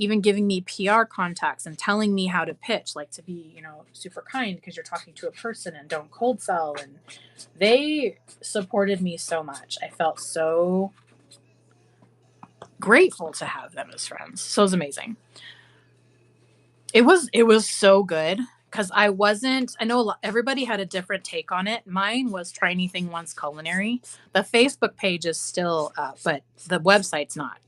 even giving me PR contacts and telling me how to pitch, like to be, super kind because you're talking to a person and don't cold sell. And they supported me so much. I felt so grateful to have them as friends. So it was amazing. It was so good because I know everybody had a different take on it. Mine was Try Anything Once Culinary. The Facebook page is still up, but the website's not.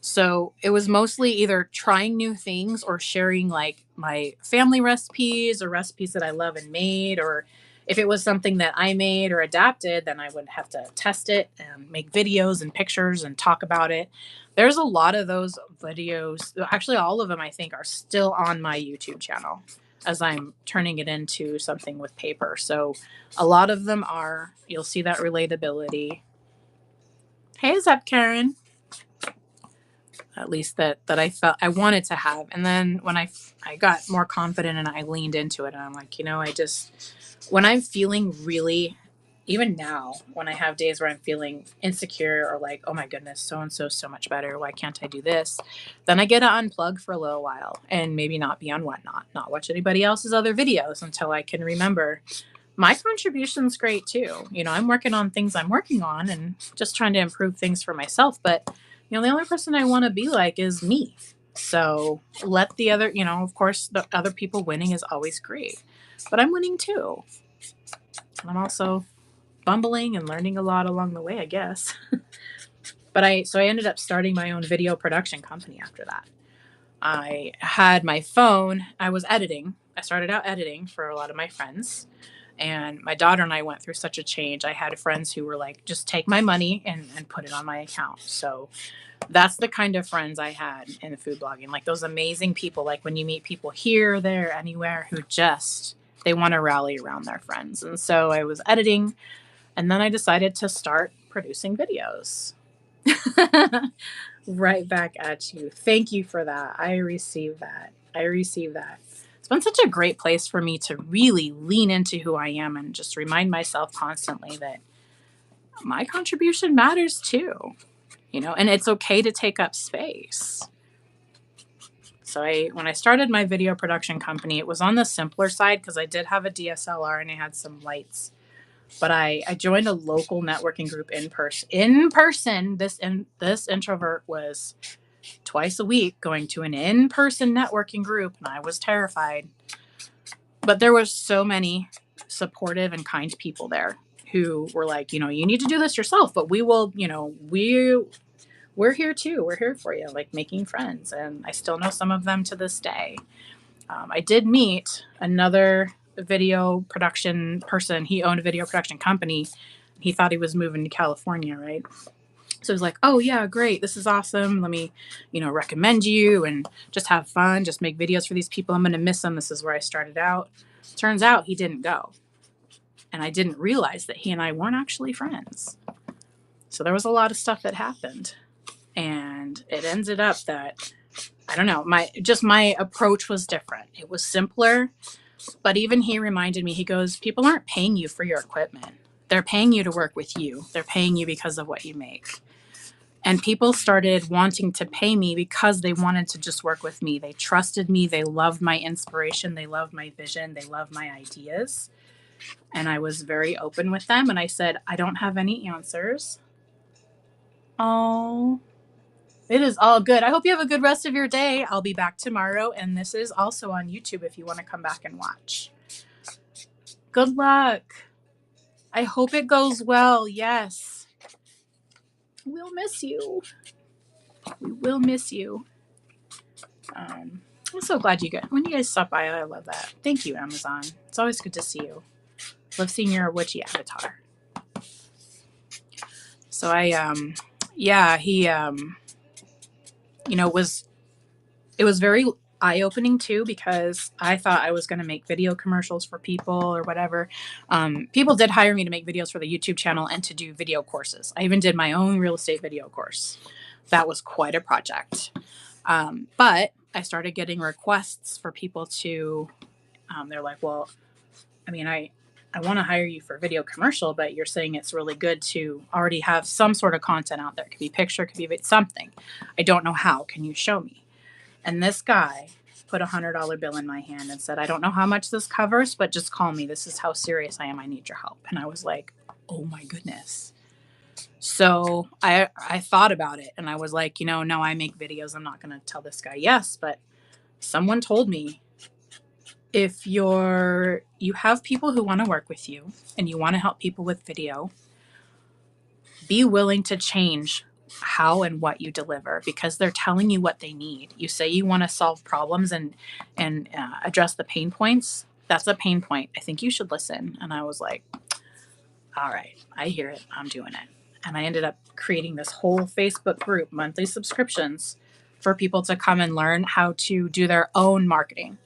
So it was mostly either trying new things or sharing like my family recipes or recipes that I love and made, or if it was something that I made or adapted, then I would have to test it and make videos and pictures and talk about it. There's a lot of those videos. Actually, all of them I think are still on my YouTube channel as I'm turning it into something with paper. So a lot of them you'll see that relatability. Hey, what's up, Karen? at least that I felt I wanted to have. And then when I got more confident and I leaned into it, and I'm like, I just, when I'm feeling really, even now, when I have days where I'm feeling insecure or like, oh my goodness, so and so much better, why can't I do this? Then I get to unplug for a little while and maybe not be on Whatnot, not watch anybody else's other videos until I can remember my contribution's great too. I'm working on things I'm working on and just trying to improve things for myself. But, the only person I want to be like is me. So let the other, of course, the other people winning is always great. But I'm winning too. I'm also bumbling and learning a lot along the way, I guess. So I ended up starting my own video production company after that. I had my phone, I was editing. I started out editing for a lot of my friends. And my daughter and I went through such a change. I had friends who were like, just take my money and put it on my account. So that's the kind of friends I had in the food blogging. Like those amazing people, like when you meet people here, there, anywhere who just, they want to rally around their friends. And so I was editing, and then I decided to start producing videos. Right back at you. Thank you for that. I receive that. It's been such a great place for me to really lean into who I am and just remind myself constantly that my contribution matters too, and it's okay to take up space. So when I started my video production company, it was on the simpler side because I did have a DSLR and I had some lights. But I joined a local networking group in person. This introvert was twice a week going to an in-person networking group, and I was terrified. But there were so many supportive and kind people there who were like, you need to do this yourself, but we will, we're here too. We're here for you, like making friends. And I still know some of them to this day. I did meet another video production person. He owned a video production company. He thought he was moving to California, right? So he's like, oh yeah, great. This is awesome. Let me, recommend you and just have fun. Just make videos for these people. I'm going to miss them. This is where I started out. Turns out he didn't go. And I didn't realize that he and I weren't actually friends. So there was a lot of stuff that happened. And it ended up that, I don't know, my approach was different. It was simpler. But even he reminded me, he goes, people aren't paying you for your equipment. They're paying you to work with you. They're paying you because of what you make. And people started wanting to pay me because they wanted to just work with me. They trusted me. They loved my inspiration. They loved my vision. They loved my ideas. And I was very open with them. And I said, I don't have any answers. Oh, it is all good. I hope you have a good rest of your day. I'll be back tomorrow. And this is also on YouTube if you want to come back and watch. Good luck. I hope it goes well. Yes. We'll miss you. We will miss you. I'm so glad when you guys stop by. I love that. Thank you, Amazon. It's always good to see you. Love seeing your witchy avatar. So he, it was very eye-opening too, because I thought I was going to make video commercials for people or whatever. People did hire me to make videos for the YouTube channel and to do video courses. I even did my own real estate video course. That was quite a project. But I started getting requests for people to, they're like, well, I mean, I want to hire you for a video commercial, but you're saying it's really good to already have some sort of content out there. It could be picture, it could be something. I don't know how. Can you show me? And this guy put $100 bill in my hand and said, I don't know how much this covers, but just call me. This is how serious I am. I need your help. And I was like, oh my goodness. So I thought about it and I was like, no, I make videos. I'm not going to tell this guy yes. But someone told me, if you have people who want to work with you and you want to help people with video, be willing to change how and what you deliver, because they're telling you what they need. You say you want to solve problems and address the pain points. That's a pain point. I think you should listen. And I was like, all right, I hear it. I'm doing it. And I ended up creating this whole Facebook group, monthly subscriptions for people to come and learn how to do their own marketing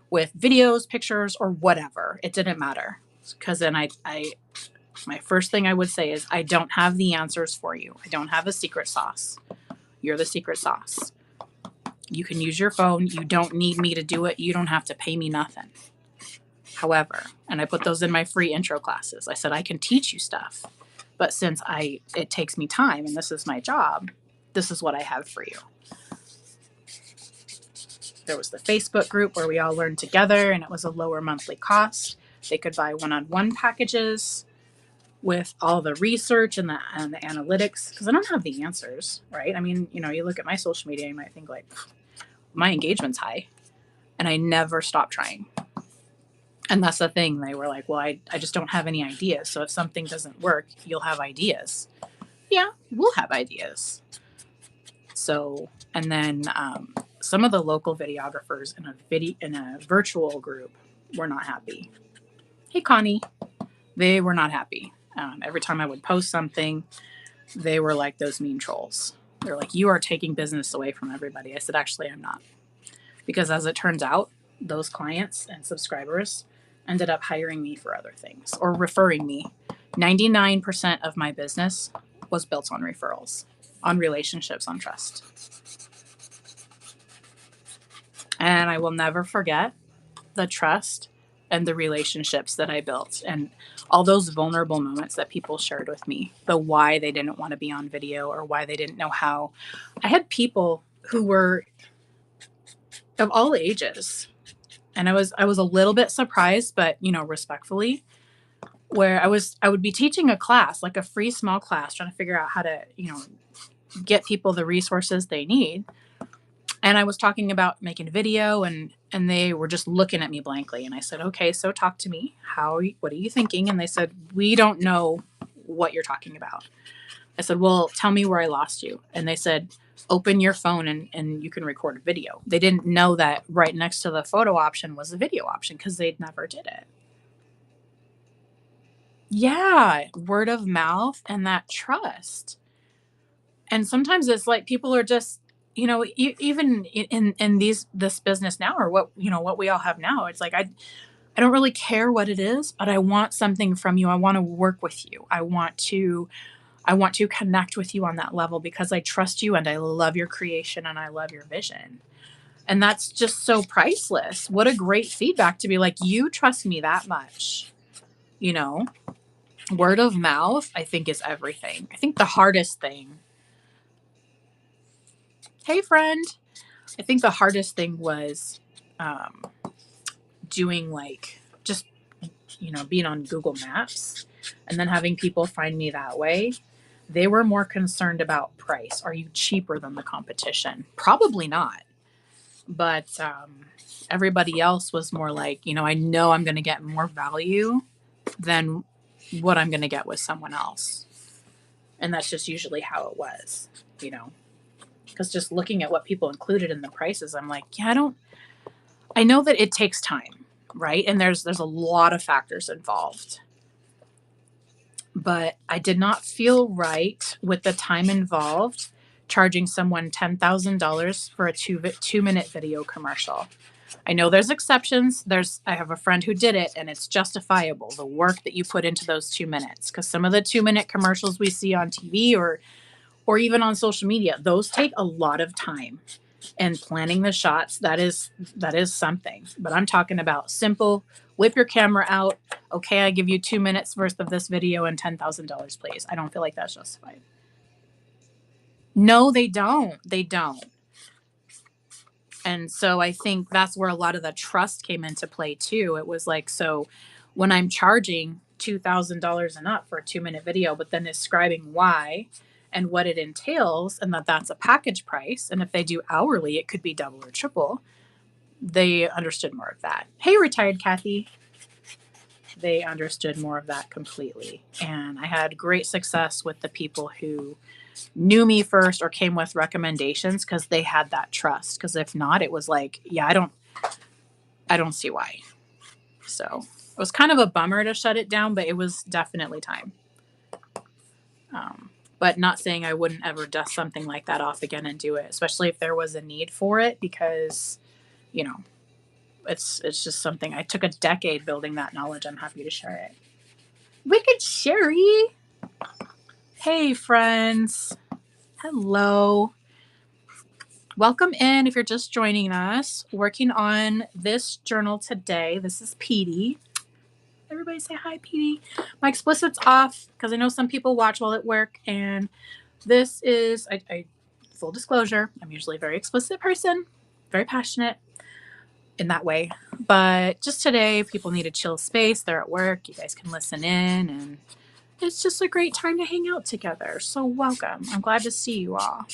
with videos, pictures, or whatever. It didn't matter. Because then my first thing I would say is, I don't have the answers for you. I don't have a secret sauce. You're the secret sauce. You can use your phone. You don't need me to do it. You don't have to pay me nothing. However, and I put those in my free intro classes. I said I can teach you stuff, but since it takes me time and this is my job, this is what I have for you. There was the Facebook group where we all learned together, and it was a lower monthly cost. They could buy one-on-one packages with all the research and the analytics, because I don't have the answers, right? I mean, you look at my social media, you might think like, my engagement's high, and I never stop trying. And that's the thing. They were like, well, I just don't have any ideas. So if something doesn't work, you'll have ideas. Yeah, we'll have ideas. So, and then some of the local videographers in a virtual group were not happy. Hey, Connie. They were not happy. Every time I would post something, they were like those mean trolls. They're like, you are taking business away from everybody. I said, actually, I'm not. Because as it turns out, those clients and subscribers ended up hiring me for other things or referring me. 99% of my business was built on referrals, on relationships, on trust. And I will never forget the trust and the relationships that I built and all those vulnerable moments that people shared with me, the why they didn't want to be on video or why they didn't know how. I had people who were of all ages, and I was a little bit surprised, but respectfully, where I would be teaching a class, like a free small class, trying to figure out how to get people the resources they need. And I was talking about making a video, and they were just looking at me blankly. And I said, okay, so talk to me. What are you thinking? And they said, we don't know what you're talking about. I said, well, tell me where I lost you. And they said, open your phone and you can record a video. They didn't know that right next to the photo option was the video option because they'd never did it. Yeah, word of mouth and that trust. And sometimes it's like people are just, even in this business now, or what we all have now. It's like I don't really care what it is, but I want something from you. I want to work with you. I want to connect with you on that level because I trust you and I love your creation and I love your vision. And that's just so priceless. What a great feedback to be like, you trust me that much. Word of mouth, I think, is everything. I think the hardest thing, hey friend, I think the hardest thing was doing just, being on Google Maps and then having people find me that way. They were more concerned about price. Are you cheaper than the competition? Probably not. But everybody else was more like, I know I'm going to get more value than what I'm going to get with someone else. And that's just usually how it was, because just looking at what people included in the prices, I'm like, yeah, I know that it takes time, right? And there's a lot of factors involved. But I did not feel right with the time involved charging someone $10,000 for a 2-minute video commercial. I know there's exceptions. I have a friend who did it, and it's justifiable, the work that you put into those 2 minutes, because some of the 2-minute commercials we see on TV or even on social media, those take a lot of time. And planning the shots, that is something. But I'm talking about simple, whip your camera out. Okay, I give you 2 minutes worth of this video and $10,000, please. I don't feel like that's justified. No, they don't. They don't. And so I think that's where a lot of the trust came into play too. It was like, so when I'm charging $2,000 and up for a 2-minute video, but then describing why and what it entails, and that's a package price. And if they do hourly, it could be double or triple. They understood more of that. Hey, retired Kathy. They understood more of that completely. And I had great success with the people who knew me first or came with recommendations because they had that trust. Because if not, it was like, yeah, I don't see why. So it was kind of a bummer to shut it down, but it was definitely time. But not saying I wouldn't ever dust something like that off again and do it, especially if there was a need for it, because, it's just something. I took a decade building that knowledge. I'm happy to share it. Wicked Sherry. Hey, friends. Hello. Welcome in if you're just joining us. Working on this journal today. This is Petey. Everybody say hi, Petey. My explicit's off because I know some people watch while at work, and this is, full disclosure, I'm usually a very explicit person, very passionate in that way. But just today, people need a chill space. They're at work. You guys can listen in, and it's just a great time to hang out together. So welcome. I'm glad to see you all.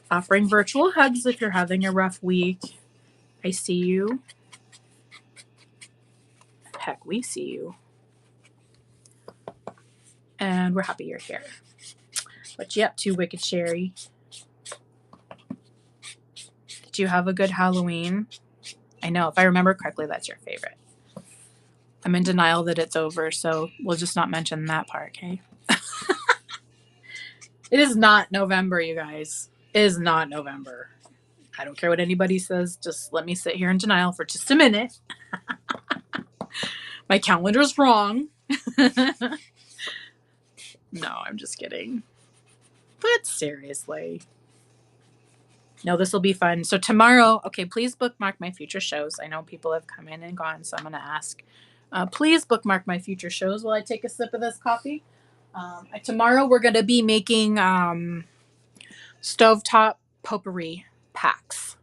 Offering virtual hugs if you're having a rough week. I see you. Heck, we see you. And we're happy you're here. What you up to, Wicked Sherry? Did you have a good Halloween? I know, if I remember correctly, that's your favorite. I'm in denial that it's over, so we'll just not mention that part, okay? It is not November, you guys. It is not November. I don't care what anybody says. Just let me sit here in denial for just a minute. My calendar's wrong. No, I'm just kidding. But seriously. No, this will be fun. So tomorrow, okay, please bookmark my future shows. I know people have come in and gone, so I'm going to ask. Please bookmark my future shows while I take a sip of this coffee. Tomorrow we're going to be making stovetop potpourri packs.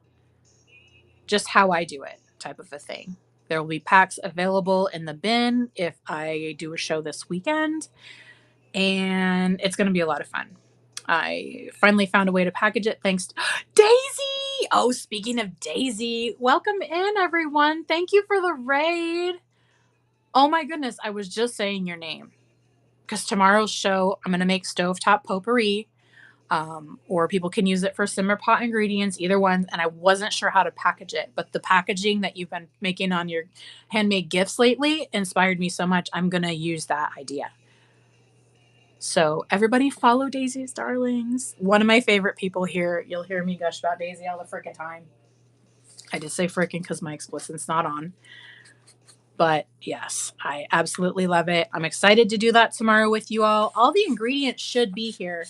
Just how I do it type of a thing. There will be packs available in the bin if I do a show this weekend. And it's going to be a lot of fun. I finally found a way to package it thanks to Daisy. Oh, speaking of Daisy, welcome in, everyone. Thank you for the raid. Oh my goodness, I was just saying your name. Because tomorrow's show, I'm going to make stovetop potpourri. Or people can use it for simmer pot ingredients, either one. And I wasn't sure how to package it, but the packaging that you've been making on your handmade gifts lately inspired me so much. I'm going to use that idea. So everybody follow Daisy's Darlings. One of my favorite people here. You'll hear me gush about Daisy all the frickin' time. I did say frickin' because my explicit's not on. But yes, I absolutely love it. I'm excited to do that tomorrow with you all. All the ingredients should be here.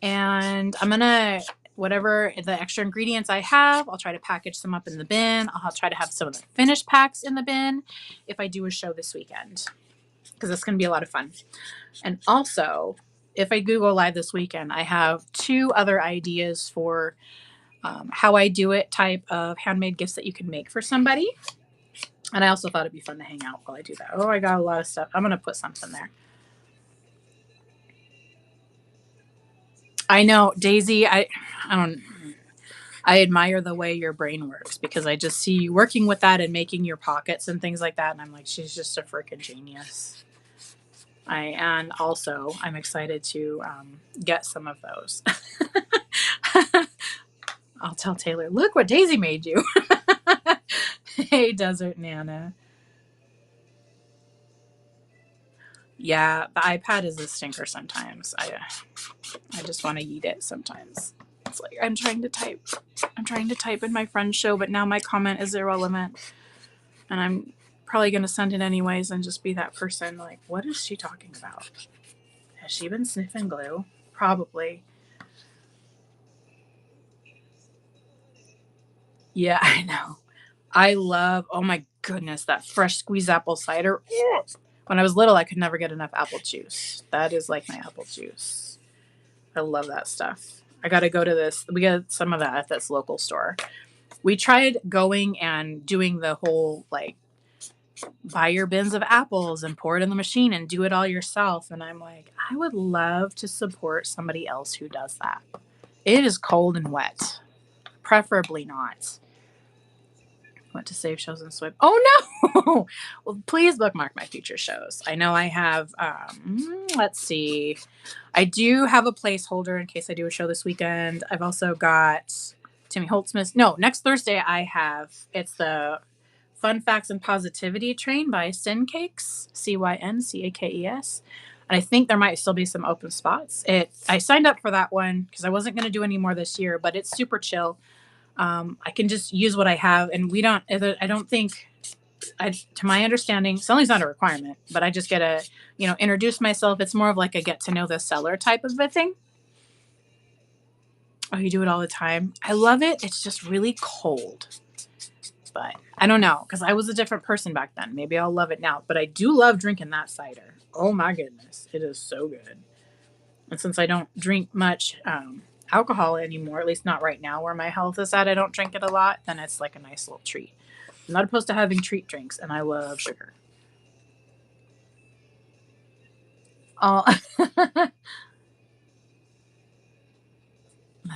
And I'm going to, whatever the extra ingredients I have, I'll try to package some up in the bin. I'll try to have some of the finished packs in the bin if I do a show this weekend. Because it's going to be a lot of fun. And also, if I Google Live this weekend, I have 2 other ideas for how I do it type of handmade gifts that you can make for somebody. And I also thought it'd be fun to hang out while I do that. Oh, I got a lot of stuff. I'm going to put something there. I know, Daisy, I admire the way your brain works because I just see you working with that and making your pockets and things like that. And I'm like, she's just a freaking genius. And also I'm excited to get some of those. I'll tell Taylor, look what Daisy made you. Hey, Desert Nana. Yeah, the iPad is a stinker sometimes. I just want to eat it sometimes. It's like I'm trying to type in my friend's show, but now my comment is irrelevant. And I'm probably going to send it anyways and just be that person like, what is she talking about? Has she been sniffing glue? Probably. Yeah, I know. I love, oh my goodness, that fresh squeezed apple cider. When I was little, I could never get enough apple juice. That is like my apple juice. I love that stuff. I got to go to this. We got some of that at this local store. We tried going and doing the whole like buy your bins of apples and pour it in the machine and do it all yourself. And I'm like, I would love to support somebody else who does that. It is cold and wet. Preferably not. Want to save shows and swipe. Oh no! Well, please bookmark my future shows. I know I have, let's see. I do have a placeholder in case I do a show this weekend. I've also got Timmy Holtzman. No, next Thursday it's the Fun Facts and Positivity Train by Syncakes, Cyncakes. And I think there might still be some open spots. I signed up for that one because I wasn't going to do any more this year, but it's super chill. I can just use what I have, and I don't think, to my understanding, selling's not a requirement, but I just get to, introduce myself. It's more of like a get to know the seller type of a thing. Oh, you do it all the time? I love it. It's just really cold. But I don't know, because I was a different person back then. Maybe I'll love it now. But I do love drinking that cider. Oh my goodness. It is so good. And since I don't drink much alcohol anymore, at least not right now where my health is at, I don't drink it a lot, then it's like a nice little treat. I'm not opposed to having treat drinks, and I love sugar. Oh,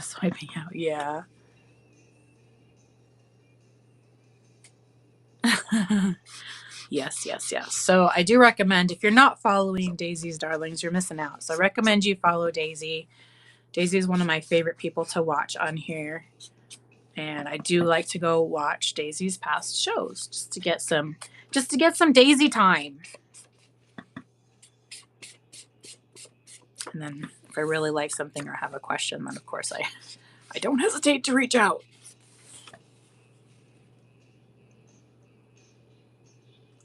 swiping out. Yeah. Yes, yes, yes. So I do recommend, if you're not following Daisy's Darlings, you're missing out. So I recommend you follow Daisy. Daisy is one of my favorite people to watch on here. And I do like to go watch Daisy's past shows just to get some Daisy time. And then if I really like something or have a question, then of course I don't hesitate to reach out.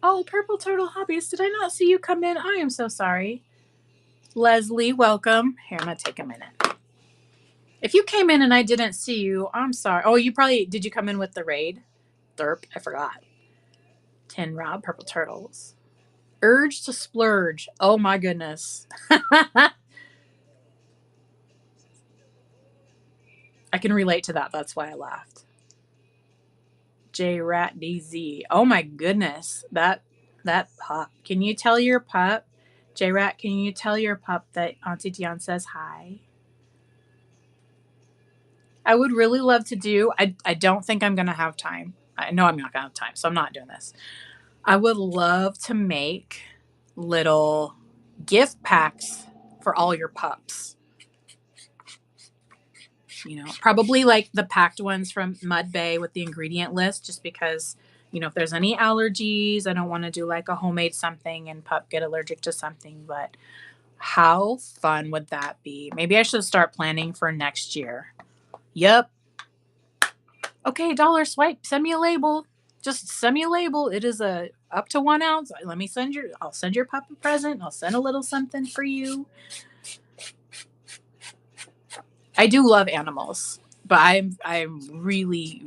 Oh, Purple Turtle Hobbies, did I not see you come in? I am so sorry. Leslie, welcome. Here, I'm going to take a minute. If you came in and I didn't see you, I'm sorry. Oh, did you come in with the raid? Derp, I forgot. 10 Rob, Purple Turtles. Urge to splurge. Oh my goodness. I can relate to that. That's why I laughed. J Rat DZ. Oh my goodness. That pup. Can you tell your pup, J Rat, can you tell your pup that Auntie Dion says hi? I would really love to do. I don't think I'm gonna have time. I know I'm not gonna have time, so I'm not doing this. I would love to make little gift packs for all your pups. You know, probably like the packed ones from Mud Bay with the ingredient list, just because, you know, if there's any allergies, I don't want to do like a homemade something and pup get allergic to something. But how fun would that be? Maybe I should start planning for next year. Yep. Okay, dollar swipe. Send me a label. Just send me a label. It is a up to 1 ounce. I'll send your pup a present. I'll send a little something for you. I do love animals, but I really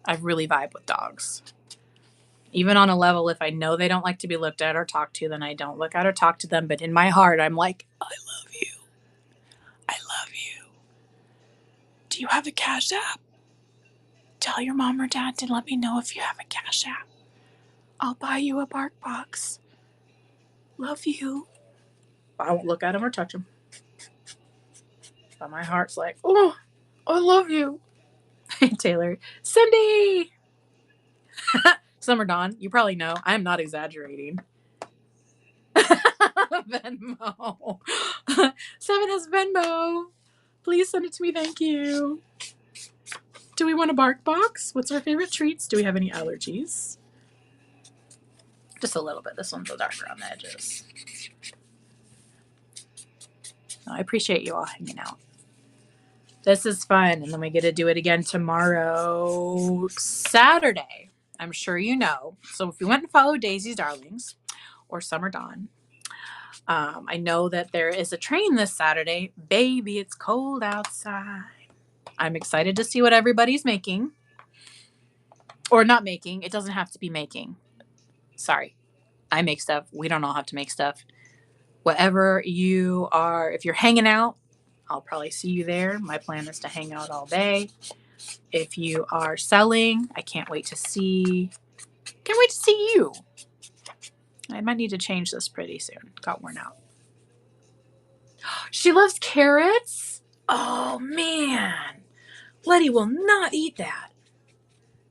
vibe with dogs. Even on a level, if I know they don't like to be looked at or talked to, then I don't look at or talk to them. But in my heart, I'm like, I love you. I love you. Do you have a Cash App? Tell your mom or dad to let me know if you have a Cash App. I'll buy you a bark box. Love you. I won't look at him or touch him. But my heart's like, oh, I love you. Taylor. Cindy! Summer Dawn, you probably know. I'm not exaggerating. Venmo. Seven has Venmo. Please send it to me. Thank you. Do we want a bark box? What's our favorite treats? Do we have any allergies? Just a little bit. This one's a darker on the edges. Oh, I appreciate you all hanging out. This is fun. And then we get to do it again tomorrow, Saturday. I'm sure you know. So if you went and followed Daisy's Darlings or Summer Dawn, I know that there is a train this Saturday. Baby, it's cold outside. I'm excited to see what everybody's making. Or not making. It doesn't have to be making. Sorry. I make stuff. We don't all have to make stuff. Whatever you are, if you're hanging out, I'll probably see you there. My plan is to hang out all day. If you are selling, I can't wait to see you. I might need to change this pretty soon. Got worn out. She loves carrots? Oh, man. Letty will not eat that.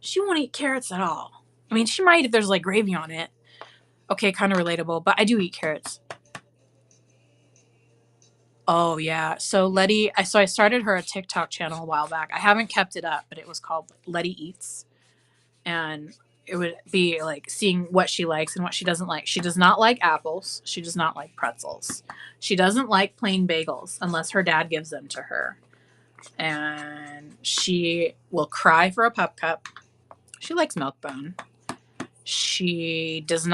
She won't eat carrots at all. I mean, she might if there's like gravy on it. Okay, kind of relatable, but I do eat carrots. Oh, yeah. So Letty, I started her a TikTok channel a while back. I haven't kept it up, but it was called Letty Eats. And it would be like seeing what she likes and what she doesn't like. She does not like apples. She does not like pretzels. She doesn't like plain bagels unless her dad gives them to her. And she will cry for a pup cup. She likes Milk-Bone. She does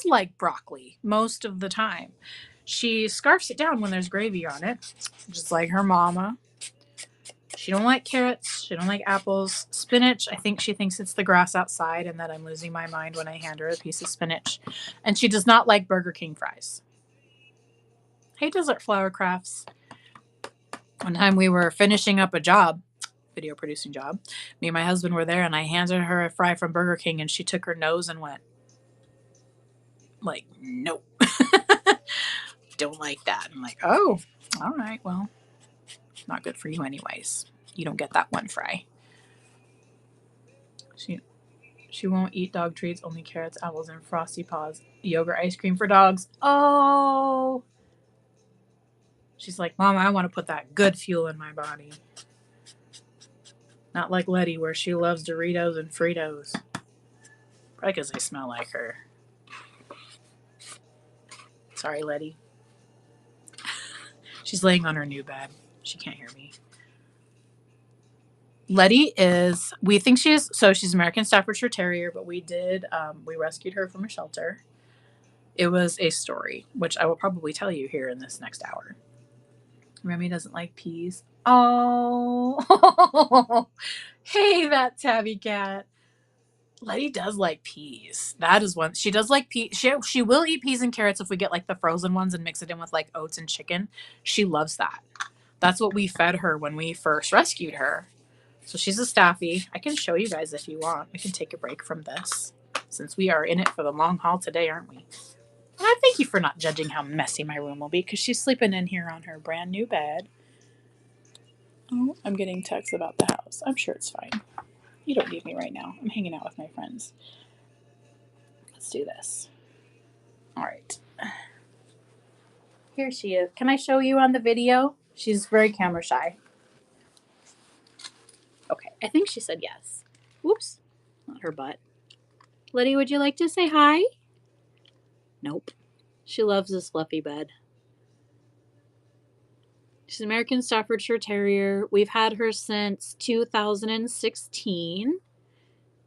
like broccoli most of the time. She scarfs it down when there's gravy on it, just like her mama. She don't like carrots. She don't like apples. Spinach, I think she thinks it's the grass outside and that I'm losing my mind when I hand her a piece of spinach. And she does not like Burger King fries. Hey, Desert Flower Crafts. One time we were finishing up a job, video producing job. Me and my husband were there, and I handed her a fry from Burger King, and she took her nose and went, like, nope. Don't like that. I'm like, oh, all right, well, not good for you anyways. You don't get that one fry. She won't eat dog treats, only carrots, apples, and Frosty Paws. Yogurt ice cream for dogs. Oh. She's like, Mom, I want to put that good fuel in my body. Not like Letty, where she loves Doritos and Fritos. Probably because they smell like her. Sorry, Letty. She's laying on her new bed. She can't hear me. Letty is, we think she's American Staffordshire Terrier, but we rescued her from a shelter. It was a story, which I will probably tell you here in this next hour. Remy doesn't like peas. Oh, hey, that tabby cat. Letty does like peas. That is one. She does like peas. She will eat peas and carrots if we get like the frozen ones and mix it in with like oats and chicken. She loves that. That's what we fed her when we first rescued her. So she's a Staffy. I can show you guys if you want. We can take a break from this since we are in it for the long haul today, aren't we? And I thank you for not judging how messy my room will be because she's sleeping in here on her brand new bed. Oh, I'm getting texts about the house. I'm sure it's fine. You don't need me right now. I'm hanging out with my friends. Let's do this. All right. Here she is. Can I show you on the video? She's very camera shy. Okay, I think she said yes. Whoops, not her butt. Letty, would you like to say hi? Nope. She loves this fluffy bed. She's an American Staffordshire Terrier. We've had her since 2016.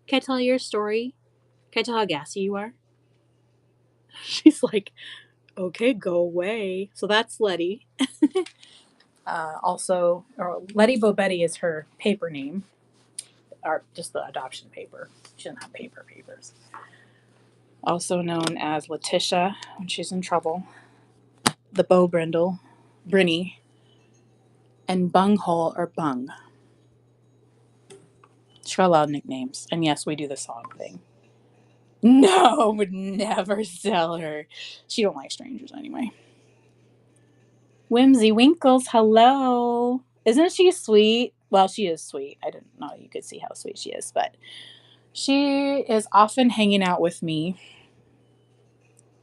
Can I tell you your story? Can I tell how gassy you are? She's like, okay, go away. So that's Letty. Letty Bobetti is her paper name, or just the adoption paper. She doesn't have papers. Also known as Letitia when she's in trouble, the Bow Brindle, Brinny, and Bunghole or Bung. She's got a lot of nicknames, and yes, we do the song thing. No, would never sell her. She don't like strangers anyway. Whimsy Winkles, hello. Isn't she sweet? Well, she is sweet. I didn't know you could see how sweet she is, but she is often hanging out with me,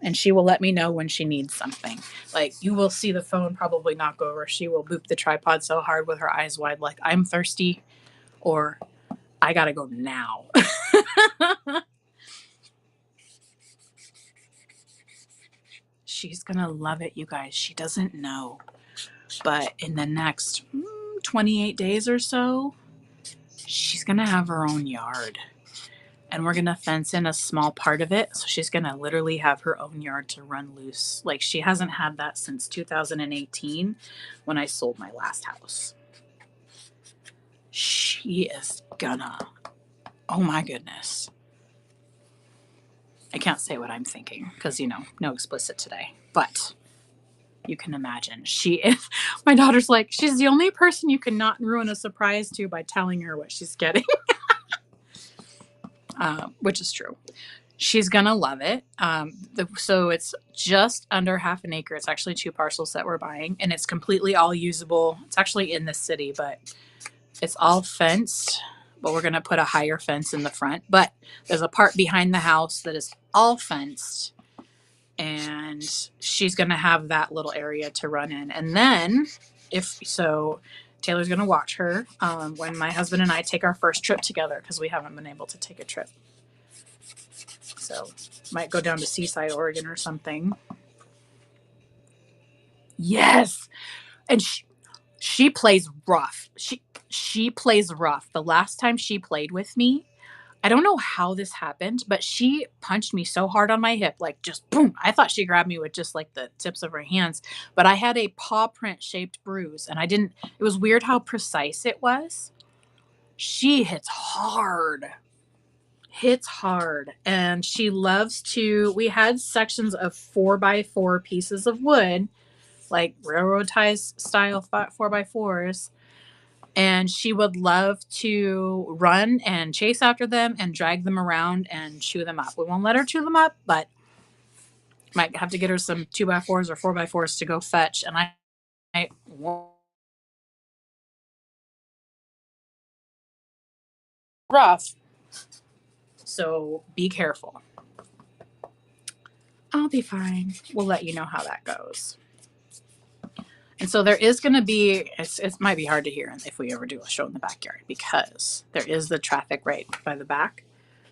and she will let me know when she needs something. Like, you will see the phone probably knock over. She will boop the tripod so hard with her eyes wide, like, I'm thirsty, or I gotta go now. She's gonna love it, you guys. She doesn't know. But in the next 28 days or so, she's going to have her own yard. And we're going to fence in a small part of it. So she's going to literally have her own yard to run loose. Like, she hasn't had that since 2018 when I sold my last house. She is gonna. Oh my goodness. I can't say what I'm thinking because, no explicit today. But you can imagine. She is. My daughter's like, she's the only person you cannot ruin a surprise to by telling her what she's getting. Which is true. She's going to love it. So it's just under half an acre. It's actually 2 parcels that we're buying, and it's completely all usable. It's actually in the city, but it's all fenced. But we're going to put a higher fence in the front. But there's a part behind the house that is all fenced. And she's going to have that little area to run in. And then, Taylor's going to watch her when my husband and I take our first trip together because we haven't been able to take a trip. So, might go down to Seaside, Oregon or something. Yes! And she plays rough. She plays rough. The last time she played with me, I don't know how this happened, but she punched me so hard on my hip, like just boom. I thought she grabbed me with just like the tips of her hands, but I had a paw print shaped bruise and I didn't, it was weird how precise it was. She hits hard. And she loves to, we had sections of 4x4 pieces of wood, like railroad ties style 4x4s, and she would love to run and chase after them and drag them around and chew them up. We won't let her chew them up, but might have to get her some 2x4s or 4x4s to go fetch. And I rough. So be careful. I'll be fine. We'll let you know how that goes. And so there is going to be, it might be hard to hear if we ever do a show in the backyard because there is the traffic right by the back,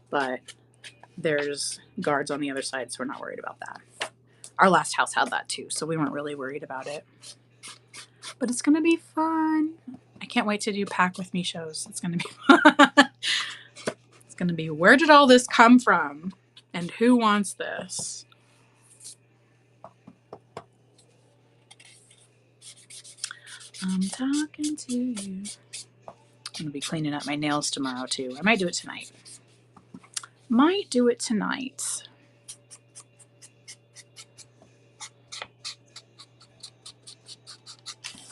but there's guards on the other side, so we're not worried about that. Our last house had that too, so we weren't really worried about it. But it's going to be fun. I can't wait to do pack with me shows. It's going to be fun. It's going to be, where did all this come from? And who wants this? I'm talking to you. I'm going to be cleaning up my nails tomorrow too. I might do it tonight.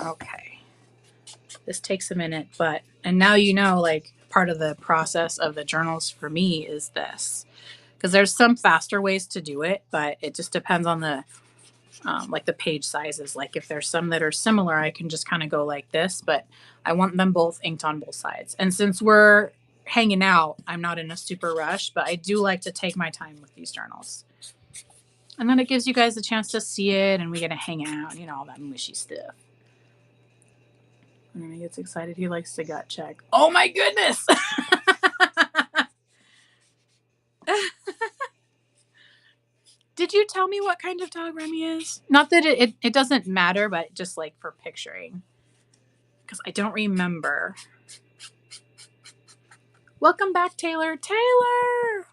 Okay. This takes a minute, and now you know, like, part of the process of the journals for me is this. Because there's some faster ways to do it, but it just depends on the, like the page sizes. Like if there's some that are similar, I can just kind of go like this, but I want them both inked on both sides. And since we're hanging out, I'm not in a super rush, but I do like to take my time with these journals. And then it gives you guys a chance to see it and we get to hang out, all that mushy stuff. And then he gets excited. He likes to gut check. Oh my goodness! Did you tell me what kind of dog Remy is? Not that it doesn't matter, but just like for picturing. Because I don't remember. Welcome back, Taylor. Taylor!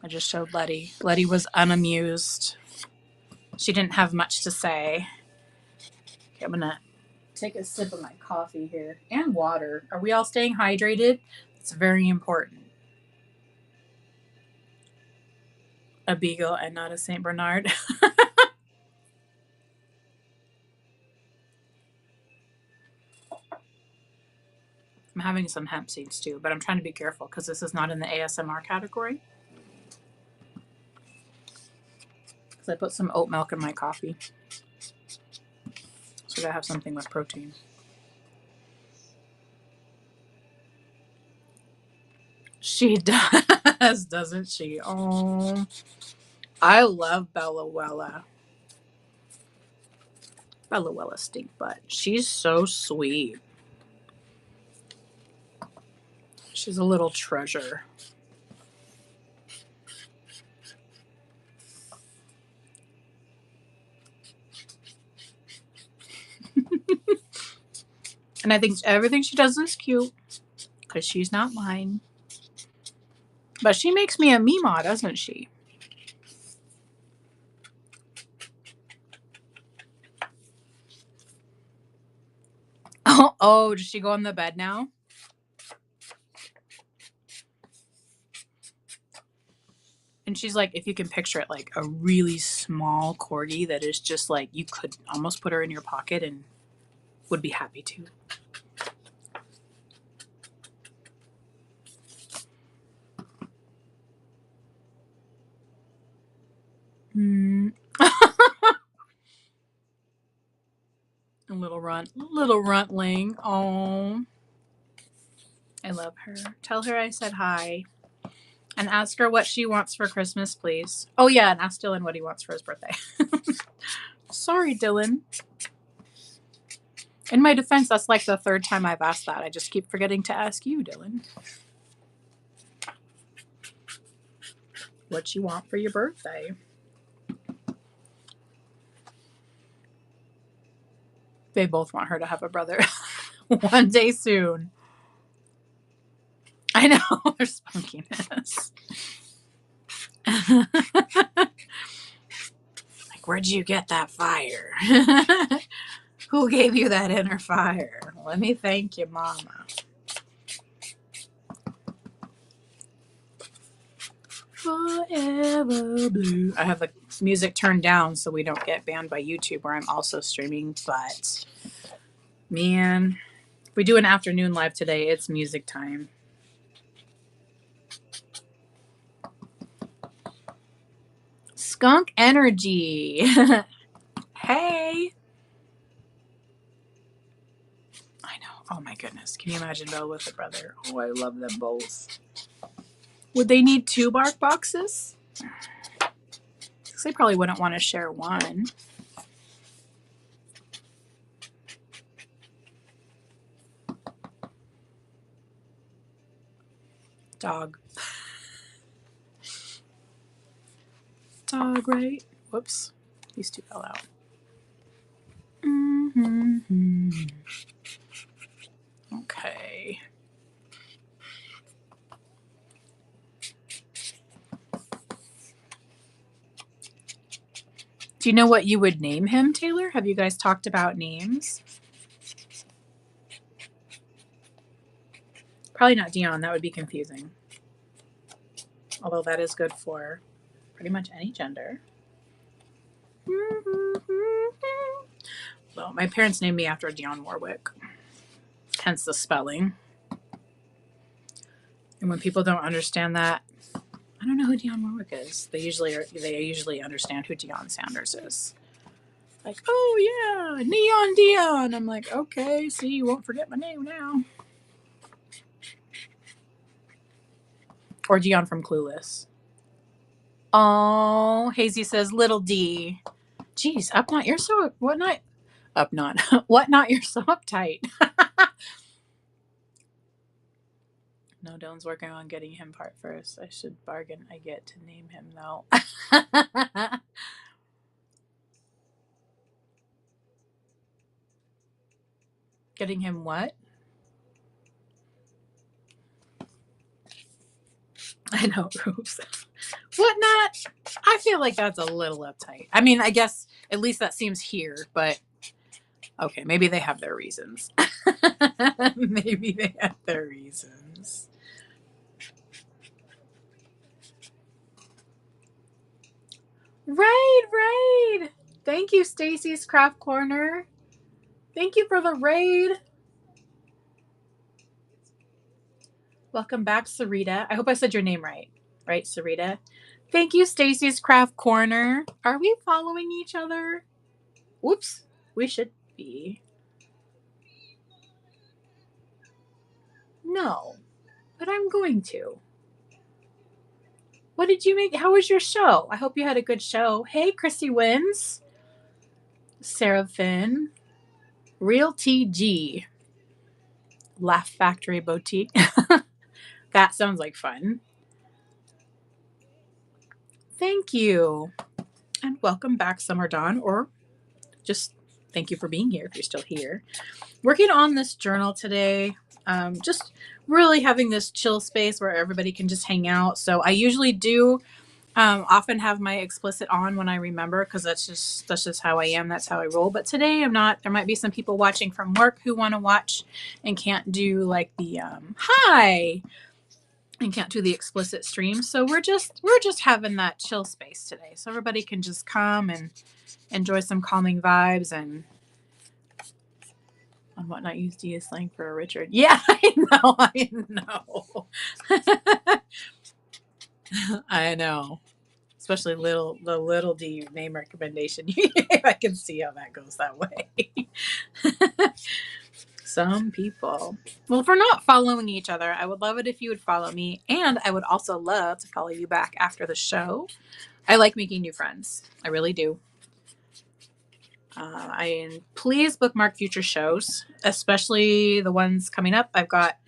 I just showed Letty. Letty was unamused. She didn't have much to say. Okay, I'm going to take a sip of my coffee here. And water. Are we all staying hydrated? It's very important. A beagle and not a St. Bernard. I'm having some hemp seeds too, but I'm trying to be careful because this is not in the ASMR category. Because I put some oat milk in my coffee. So I gotta have something with protein. She does, doesn't she? Oh, I love Bella Wella. Bella Wella stink butt. She's so sweet. She's a little treasure. And I think everything she does is cute because she's not mine. But she makes me a Meemaw, doesn't she? Oh, does she go on the bed now? And she's like, if you can picture it, like a really small corgi that is just like, you could almost put her in your pocket and would be happy to. A little runtling. Oh, I love her. Tell her I said hi. And ask her what she wants for Christmas, please. Oh, yeah, and ask Dylan what he wants for his birthday. Sorry, Dylan. In my defense, that's like the third time I've asked that. I just keep forgetting to ask you, Dylan. What you want for your birthday? They both want her to have a brother one day soon. I know, there's spunkiness. Like, where'd you get that fire? Who gave you that inner fire? Let me thank you, Mama. Forever blue. I have the music turned down so we don't get banned by YouTube where I'm also streaming, but man, if we do an afternoon live today, it's music time. Skunk energy. Hey. I know. Oh my goodness. Can you imagine Belle with a brother? Oh, I love them both. Would they need 2 bark boxes? Because they probably wouldn't want to share one. Dog. Dog, right? Whoops. These 2 fell out. Mm-hmm. Okay. Do you know what you would name him, Taylor? Have you guys talked about names? Probably not Dion. That would be confusing. Although that is good for pretty much any gender. Well, my parents named me after Dionne Warwick, hence the spelling. And when people don't understand that, I don't know who Dionne Warwick is. They usually understand who Deion Sanders is. Like, oh yeah, Neon Dion. I'm like, okay, see, you won't forget my name now. Or Dion from Clueless. Oh, Hazy says Little D. Geez, Upnot, you're so Whatnot. Whatnot, you're so uptight. No, Dylan's working on getting him part first. I should bargain I get to name him though. Getting him what? I know, Roops. Whatnot? I feel like that's a little uptight. I mean, I guess at least that seems here, but okay, maybe they have their reasons. Maybe they have their reasons. Raid. Thank you, Stacy's Craft Corner. Thank you for the raid. Welcome back, Sarita. I hope I said your name right. Right, Sarita? Thank you, Stacy's Craft Corner. Are we following each other? Whoops. We should be. No. But I'm going to. What did you make? How was your show? I hope you had a good show. Hey, Chrissy Wins. Sarah Finn. Real TG. Laugh Factory Boutique. That sounds like fun. Thank you. And welcome back, Summer Dawn, or just thank you for being here if you're still here. Working on this journal today. Just really having this chill space where everybody can just hang out. So I usually do often have my explicit on when I remember, because that's just how I am. That's how I roll. But today I'm not. There might be some people watching from work who want to watch and can't do like the hi and can't do the explicit stream. So we're just having that chill space today. So everybody can just come and enjoy some calming vibes and on Whatnot use DS slang for a Richard. Yeah, I know. I know. Especially the little D name recommendation. I can see how that goes that way. Some people. Well, if we're not following each other, I would love it if you would follow me. And I would also love to follow you back after the show. I like making new friends. I really do. Please bookmark future shows, especially the ones coming up. I've got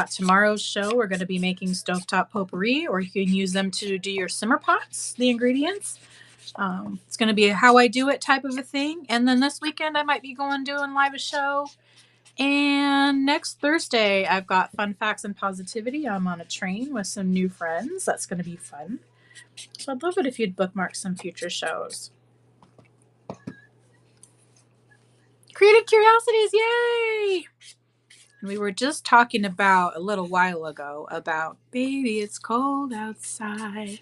tomorrow's show. We're going to be making stovetop potpourri, or you can use them to do your simmer pots, the ingredients. It's going to be a how I do it type of a thing. And then this weekend I might be doing live a show. And next Thursday, I've got Fun Facts and Positivity. I'm on a train with some new friends. That's going to be fun. So I'd love it if you'd bookmark some future shows. Creative Curiosities, yay! We were just talking about a little while ago about Baby, It's Cold Outside.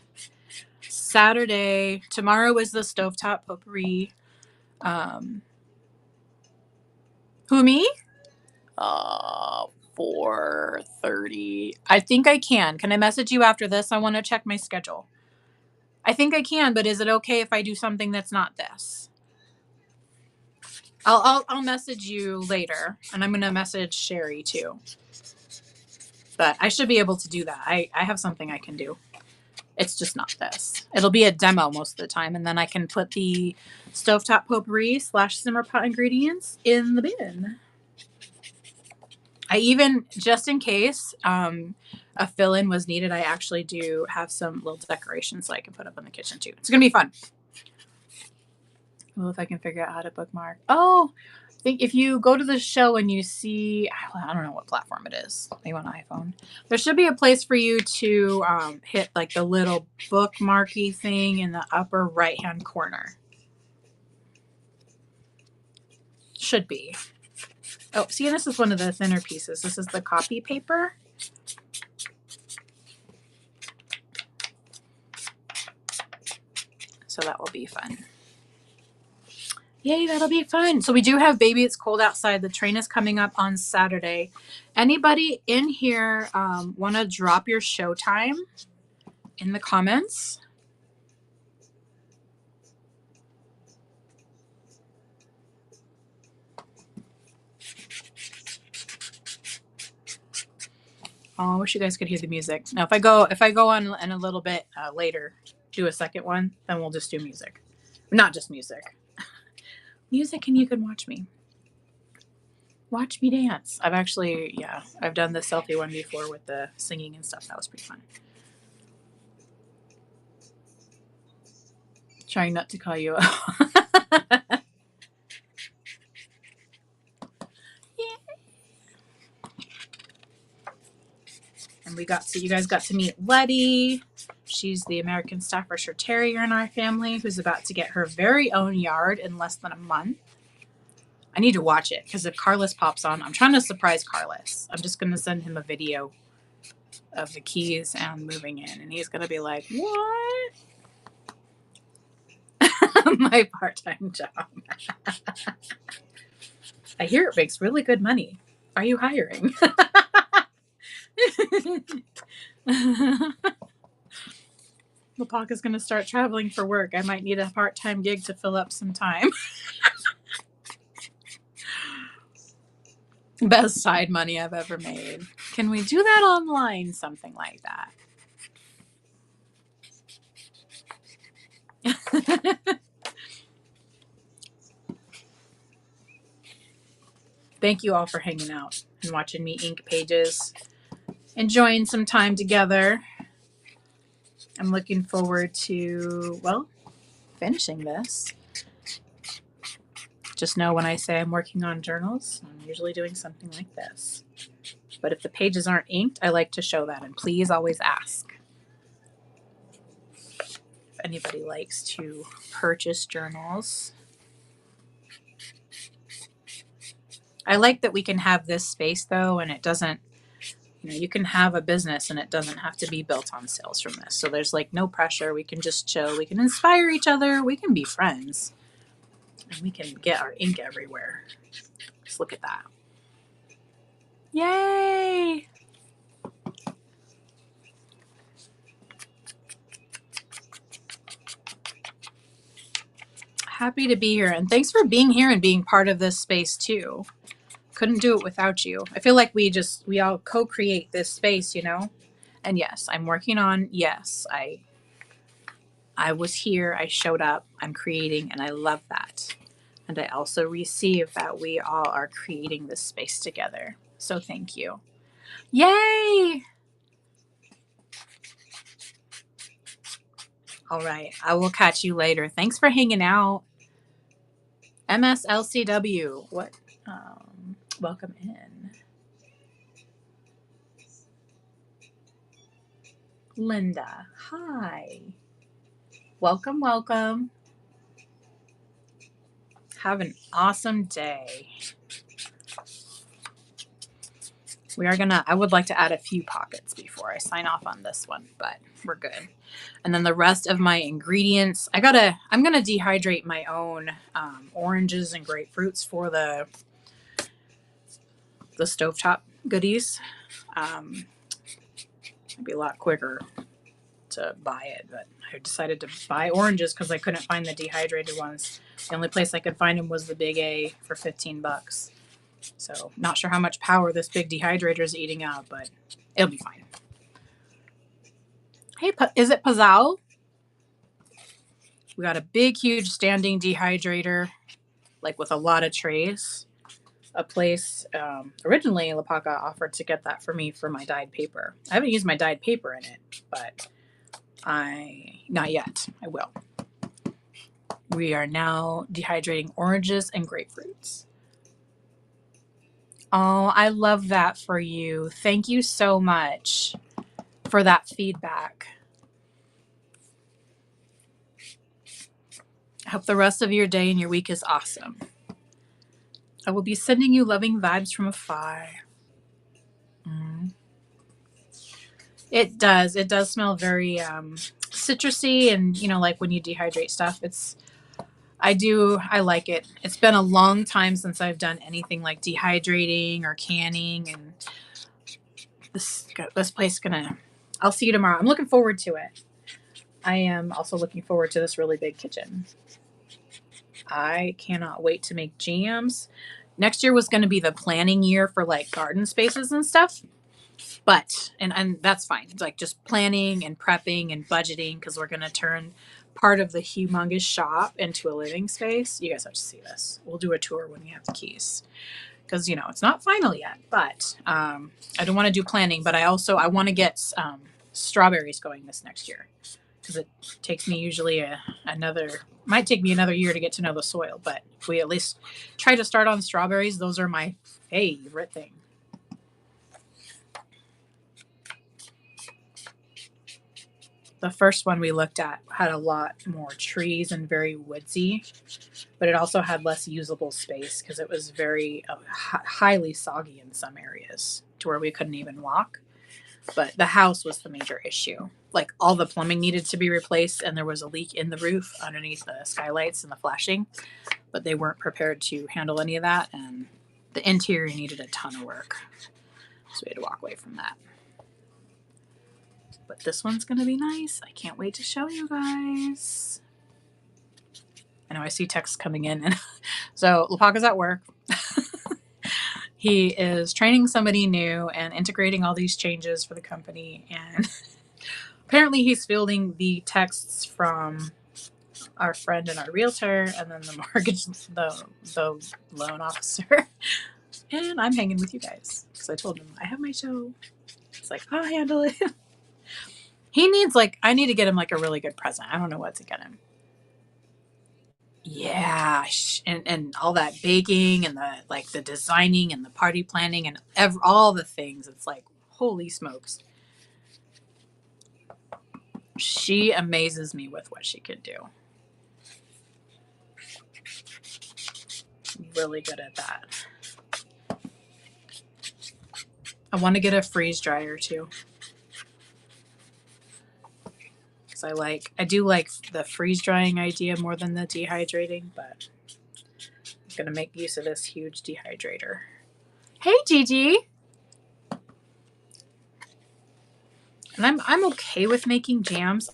Saturday, tomorrow is the Stovetop Potpourri. Who, me? 4:30. I think I can. Can I message you after this? I want to check my schedule. I think I can, but is it okay if I do something that's not this? I'll message you later, and I'm gonna message Sherry too. But I should be able to do that. I have something I can do. It's just not this. It'll be a demo most of the time, and then I can put the Stovetop Potpourri / Simmer Pot ingredients in the bin. I even, just in case a fill-in was needed, I actually do have some little decorations I can put up in the kitchen too. It's gonna be fun. Well, if I can figure out how to bookmark. Oh, I think if you go to the show and you see, I don't know what platform it is. Maybe on iPhone. There should be a place for you to hit like the little bookmarky thing in the upper right-hand corner. Should be. Oh, see, this is one of the thinner pieces. This is the copy paper. So that will be fun. Yay, that'll be fun. So we do have Baby, It's Cold Outside. The train is coming up on Saturday. Anybody in here want to drop your show time in the comments? Oh, I wish you guys could hear the music. Now, if I go on in a little bit later, do a second one, then we'll just do music. Not just music. Music, and you can watch me. Watch me dance. I've done the selfie one before with the singing and stuff. That was pretty fun. Trying not to call you out. And you guys got to meet Letty. She's the American Staffordshire Terrier in our family who's about to get her very own yard in less than a month. I need to watch it because if Carlos pops on, I'm trying to surprise Carlos. I'm just going to send him a video of the keys and moving in, and he's going to be like, what? My part-time job. I hear it makes really good money. Are you hiring? Lapaka's going to start traveling for work. I might need a part-time gig to fill up some time. Best side money I've ever made. Can we do that online? Something like that. Thank you all for hanging out and watching me ink pages. Enjoying some time together. I'm looking forward to, finishing this. Just know when I say I'm working on journals, I'm usually doing something like this. But if the pages aren't inked, I like to show that. And please always ask if anybody likes to purchase journals. I like that we can have this space though, and it doesn't, you can have a business and it doesn't have to be built on sales from this. So there's like no pressure. We can just chill. We can inspire each other. We can be friends. And we can get our ink everywhere. Just look at that. Yay! Happy to be here. And thanks for being here and being part of this space too. Couldn't do it without you. I feel like we all co-create this space, And yes, I'm working on, I was here, I showed up, I'm creating, and I love that. And I also receive that we all are creating this space together. So thank you. Yay! All right, I will catch you later. Thanks for hanging out. MSLCW. What? welcome in. Linda, hi. Welcome, welcome. Have an awesome day. I would like to add a few pockets before I sign off on this one, but we're good. And then the rest of my ingredients, I'm going to dehydrate my own oranges and grapefruits for the stovetop goodies. It'd be a lot quicker to buy it, but I decided to buy oranges because I couldn't find the dehydrated ones. The only place I could find them was the Big A for $15. So not sure how much power this big dehydrator is eating out, but it'll be fine. Hey, is it Pazal? We got a big, huge standing dehydrator, like with a lot of trays. A place originally Lapaka offered to get that for me for my dyed paper. I haven't used my dyed paper in it, but not yet. I will. We are now dehydrating oranges and grapefruits. Oh, I love that for you. Thank you so much for that feedback. I hope the rest of your day and your week is awesome. I will be sending you loving vibes from afar. It does. It does smell very citrusy, and like when you dehydrate stuff, I like it. It's been a long time since I've done anything like dehydrating or canning, and this place I'll see you tomorrow. I'm looking forward to it. I am also looking forward to this really big kitchen. I cannot wait to make jams. Next year was going to be the planning year for like garden spaces and stuff. But and that's fine. It's like just planning and prepping and budgeting because we're going to turn part of the humongous shop into a living space. You guys have to see this. We'll do a tour when we have the keys because it's not final yet. But I don't want to do planning, but I want to get strawberries going this next year because it takes me usually might take me another year to get to know the soil. But if we at least try to start on strawberries, those are my favorite thing. The first one we looked at had a lot more trees and very woodsy, but it also had less usable space because it was very highly soggy in some areas to where we couldn't even walk. But the house was the major issue. Like all the plumbing needed to be replaced, and there was a leak in the roof underneath the skylights and the flashing, but they weren't prepared to handle any of that, and the interior needed a ton of work. So we had to walk away from that. But this one's going to be nice. I can't wait to show you guys. I know I see texts coming in. And so Lapaka's at work. He is training somebody new and integrating all these changes for the company. And apparently he's fielding the texts from our friend and our realtor and then the mortgage, the loan officer. And I'm hanging with you guys. Because I told him I have my show. It's like, I'll handle it. He needs I need to get him a really good present. I don't know what to get him. Yeah, and all that baking and the designing and the party planning and all the things. It's like, holy smokes. She amazes me with what she can do. Really good at that. I want to get a freeze dryer too. Because I do like the freeze drying idea more than the dehydrating, but I'm gonna make use of this huge dehydrator. Hey Gigi. And I'm okay with making jams.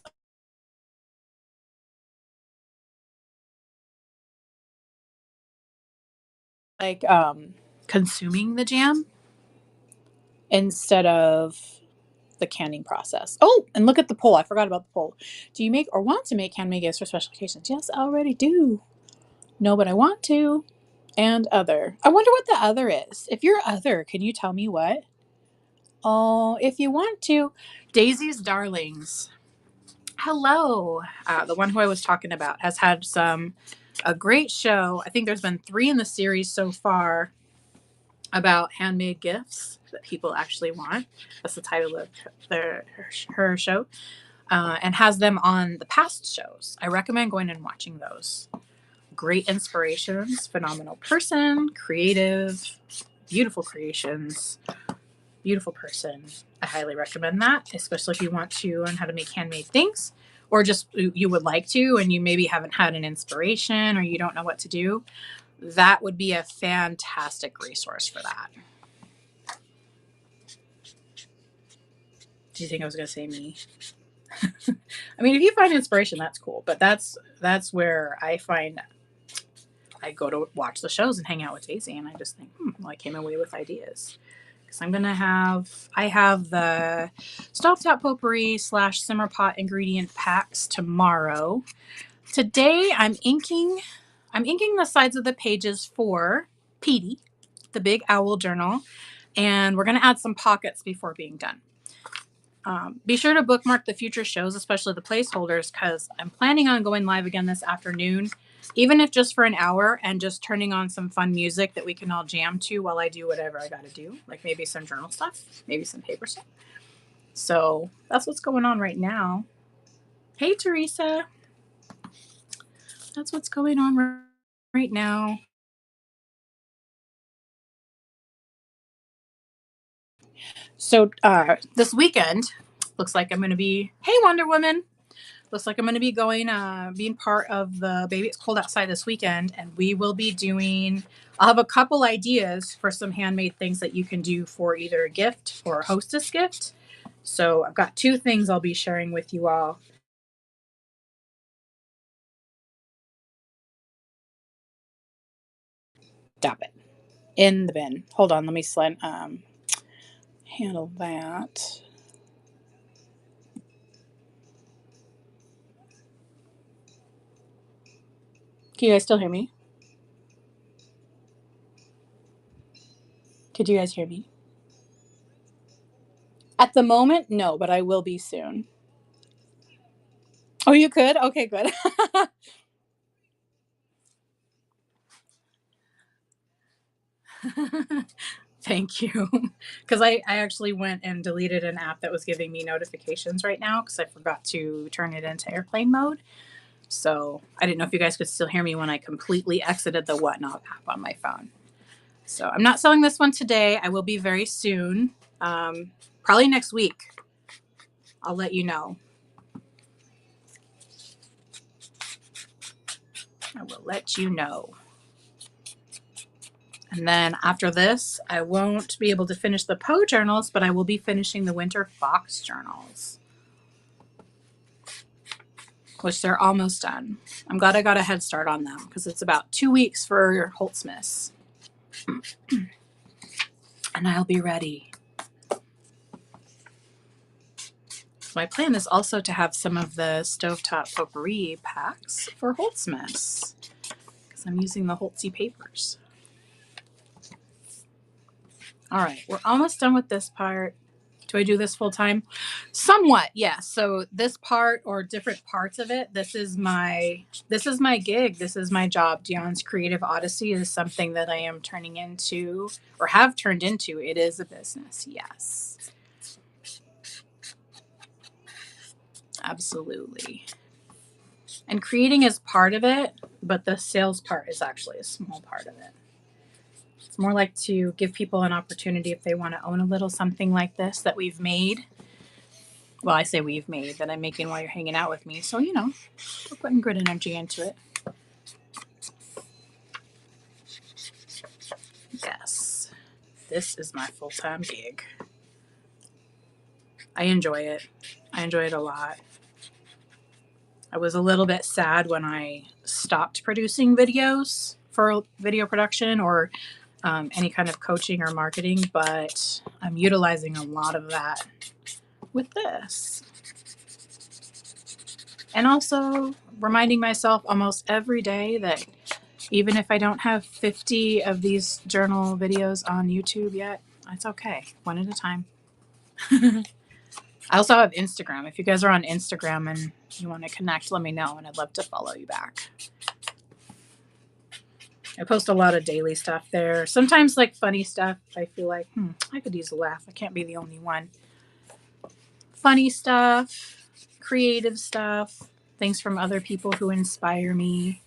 Consuming the jam instead of the canning process. Oh, and look at the poll. I forgot about the poll. Do you make or want to make handmade gifts for special occasions? Yes, I already do. No, but I want to. And other. I wonder what the other is. If you're other, can you tell me what? Oh, if you want to. Daisy's Darlings. Hello. The one who I was talking about has had a great show. I think there's been 3 in the series so far. about handmade gifts that people actually want. That's the title of her show, and has them on the past shows. I recommend going and watching those. Great inspirations, phenomenal person, creative, beautiful creations, beautiful person. I highly recommend that, especially if you want to learn how to make handmade things, or just you would like to and you maybe haven't had an inspiration or you don't know what to do. That would be a fantastic resource for that. Do you think I was going to say me? I mean, if you find inspiration, that's cool, but that's where I find I go to watch the shows and hang out with Daisy, and I just think, well, I came away with ideas. Because I have the stovetop potpourri / simmer pot ingredient packs tomorrow. Today I'm inking the sides of the pages for Petey, the big owl journal, and we're going to add some pockets before being done. Be sure to bookmark the future shows, especially the placeholders, because I'm planning on going live again this afternoon, even if just for an hour, and just turning on some fun music that we can all jam to while I do whatever I got to do, like maybe some journal stuff, maybe some paper stuff. So that's what's going on right now. Hey, Teresa. That's what's going on right now. So this weekend, looks like I'm going to be, hey, Wonder Woman. Looks like I'm going to be going, being part of the Baby It's Cold Outside this weekend, and we will be doing, I'll have a couple ideas for some handmade things that you can do for either a gift or a hostess gift. So I've got 2 things I'll be sharing with you all. Stop it. In the bin. Hold on, let me handle that. Can you guys still hear me? Could you guys hear me? At the moment, no, but I will be soon. Oh, you could? Okay, good. Thank you. Because I actually went and deleted an app that was giving me notifications right now because I forgot to turn it into airplane mode. So I didn't know if you guys could still hear me when I completely exited the Whatnot app on my phone. So I'm not selling this one today. I will be very soon. Probably next week. I'll let you know. I will let you know. And then after this, I won't be able to finish the Poe journals, but I will be finishing the Winter Fox journals, which they're almost done. I'm glad I got a head start on them because it's about 2 weeks for Holtzmas. And I'll be ready. My plan is also to have some of the stovetop potpourri packs for Holtzmas because I'm using the Holtzy papers. All right, we're almost done with this part. Do I do this full time? Somewhat, yes. So this part or different parts of it, this is my gig. This is my job. Dion's Creative Odyssey is something that I am turning into or have turned into. It is a business, yes. Absolutely. And creating is part of it, but the sales part is actually a small part of it. It's more like to give people an opportunity if they want to own a little something like this that we've made. Well, I say we've made that I'm making while you're hanging out with me. So, we're putting good energy into it. Yes. This is my full-time gig. I enjoy it. I enjoy it a lot. I was a little bit sad when I stopped producing videos for video production or any kind of coaching or marketing, but I'm utilizing a lot of that with this. And also reminding myself almost every day that even if I don't have 50 of these journal videos on YouTube yet, it's okay. One at a time. I also have Instagram. If you guys are on Instagram and you want to connect, let me know, and I'd love to follow you back. I post a lot of daily stuff there. Sometimes like funny stuff. I feel like, I could use a laugh. I can't be the only one. Funny stuff, creative stuff, things from other people who inspire me.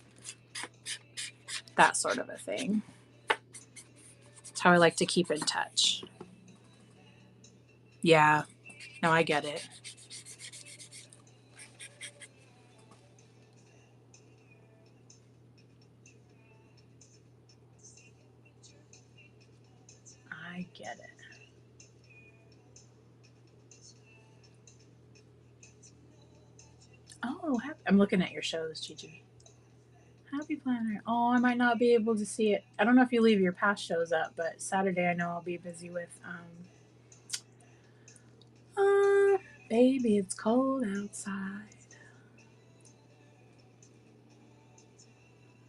That sort of a thing. That's how I like to keep in touch. Yeah. No, I get it. I get it. Oh, I'm looking at your shows, Gigi. Happy Planner. Oh, I might not be able to see it. I don't know if you leave your past shows up, but Saturday I know I'll be busy with Baby, it's cold outside.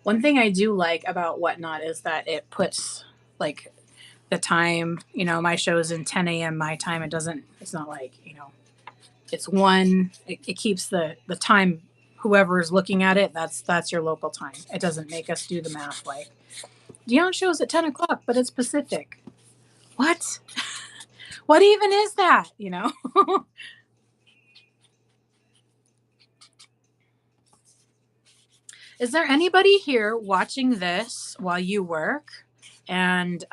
One thing I do like about Whatnot is that it puts like the time, my show's in 10 a.m. my time. It's not like, it's one, it keeps the time, whoever is looking at it, that's your local time. It doesn't make us do the math like, Dion show's at 10 o'clock, but it's Pacific. What? What even is that? Is there anybody here watching this while you work? And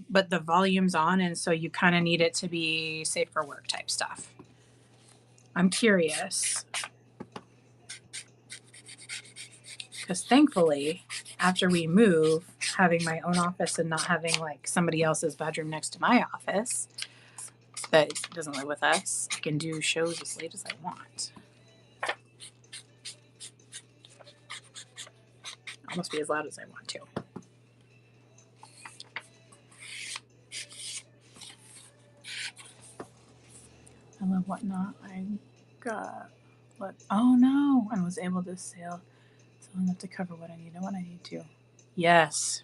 but the volume's on, and so you kind of need it to be safe for work type stuff. I'm curious because thankfully, after we move, having my own office and not having like somebody else's bedroom next to my office that doesn't live with us, I can do shows as late as I want. Almost be as loud as I want to. I love Whatnot. I got oh no, and was able to sell enough to cover what I need and what I need to. Yes.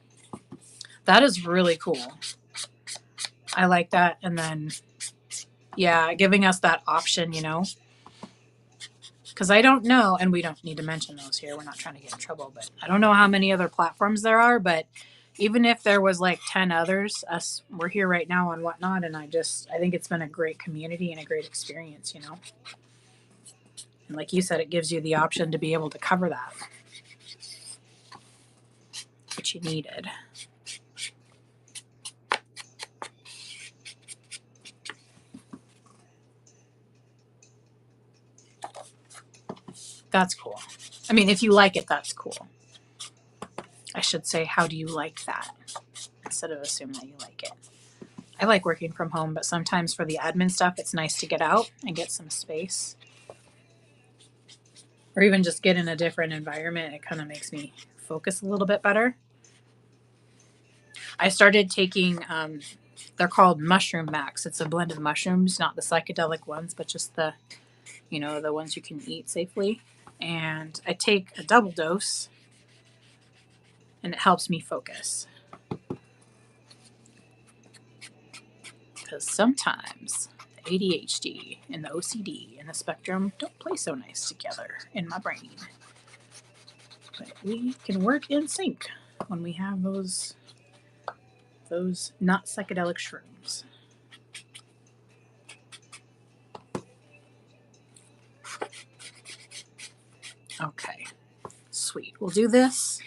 That is really cool. I like that. And then, yeah, giving us that option, because I don't know, and we don't need to mention those here. We're not trying to get in trouble, but I don't know how many other platforms there are. But even if there was like 10 others, we're here right now on Whatnot, and I think it's been a great community and a great experience, And like you said, it gives you the option to be able to cover that, which you needed. That's cool. I mean, if you like it, that's cool. I should say, how do you like that? Instead of assuming that you like it. I like working from home, but sometimes for the admin stuff, it's nice to get out and get some space. Or even just get in a different environment. It kind of makes me focus a little bit better. I started taking, they're called Mushroom Max. It's a blend of mushrooms, not the psychedelic ones, but just the ones you can eat safely. And I take a double dose, and it helps me focus. Because sometimes the ADHD and the OCD and the spectrum don't play so nice together in my brain. But we can work in sync when we have those not psychedelic shrooms. Okay, sweet. We'll do this.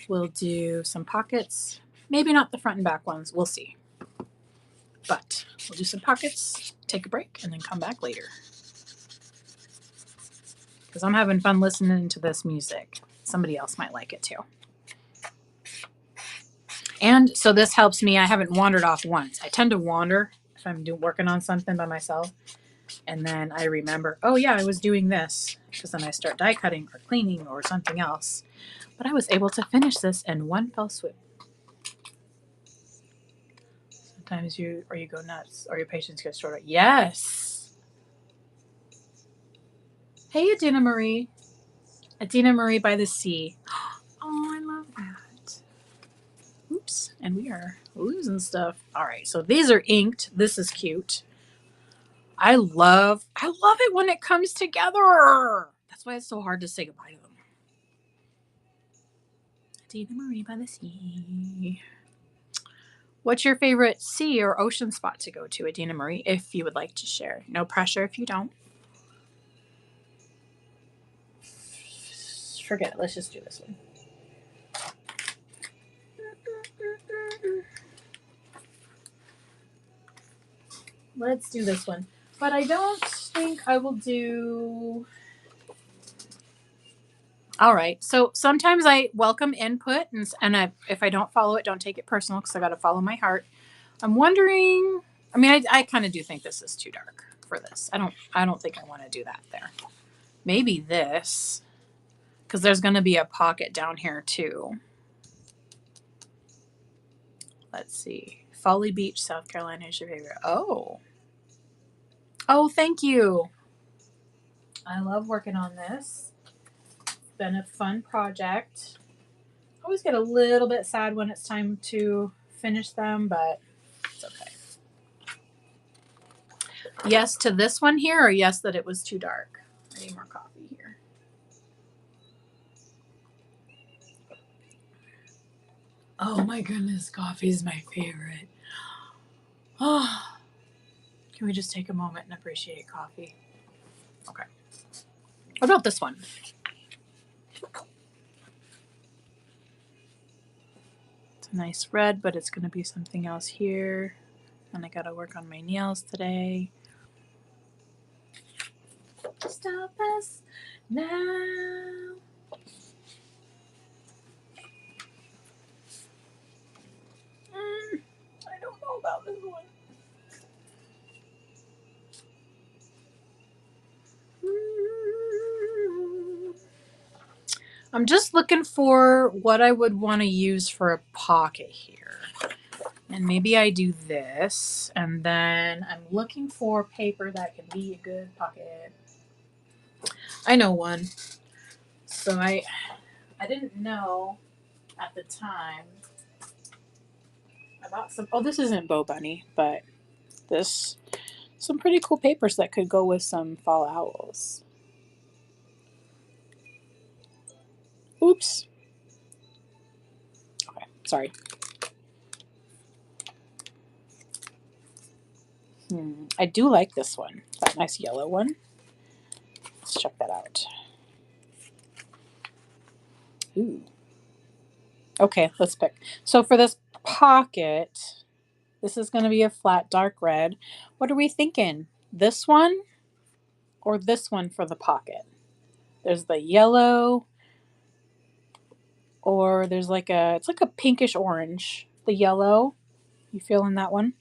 We'll do some pockets. Maybe not the front and back ones. We'll see. But we'll do some pockets, take a break, and then come back later. Because I'm having fun listening to this music. Somebody else might like it too. And so this helps me. I haven't wandered off once. I tend to wander if I'm working on something by myself. And then I remember, oh yeah, I was doing this. Because then I start die cutting or cleaning or something else. But I was able to finish this in one fell swoop. Sometimes you go nuts or your patience gets shorter. Yes. Hey, Adina Marie. Adina Marie by the sea. Oh, I love that. Oops. And we are losing stuff. All right. So these are inked. This is cute. I love it when it comes together. That's why it's so hard to say goodbye to them. Dina Marie by the sea. What's your favorite sea or ocean spot to go to at Dina Marie, if you would like to share? No pressure if you don't. Forget it. Let's just do this one. Let's do this one. But I don't think I will do... All right. So sometimes I welcome input, and if I don't follow it, don't take it personal because I got to follow my heart. I'm wondering... I mean, I kind of do think this is too dark for this. I don't think I want to do that there. Maybe this, because there's going to be a pocket down here too. Let's see. Folly Beach, South Carolina is your favorite. Oh, thank you. I love working on this. It's been a fun project. I always get a little bit sad when it's time to finish them, but it's okay. Yes to this one here, or yes that it was too dark? I need more coffee here. Oh my goodness, coffee is my favorite. Oh, can we just take a moment and appreciate coffee? Okay. What about this one? It's a nice red, but it's going to be something else here. And I got to work on my nails today. Stop us now. I don't know about this one. I'm just looking for what I would want to use for a pocket here. And maybe I do this. And then I'm looking for paper that can be a good pocket. I know one. So I didn't know at the time. I bought some. Oh, this isn't Bow Bunny, but some pretty cool papers that could go with some fall owls. Oops. Okay, sorry. I do like this one. That nice yellow one. Let's check that out. Ooh. Okay, let's pick. So for this pocket, this is going to be a flat dark red. What are we thinking? This one or this one for the pocket? There's the yellow, or there's it's like a pinkish orange. The yellow. You feeling that one?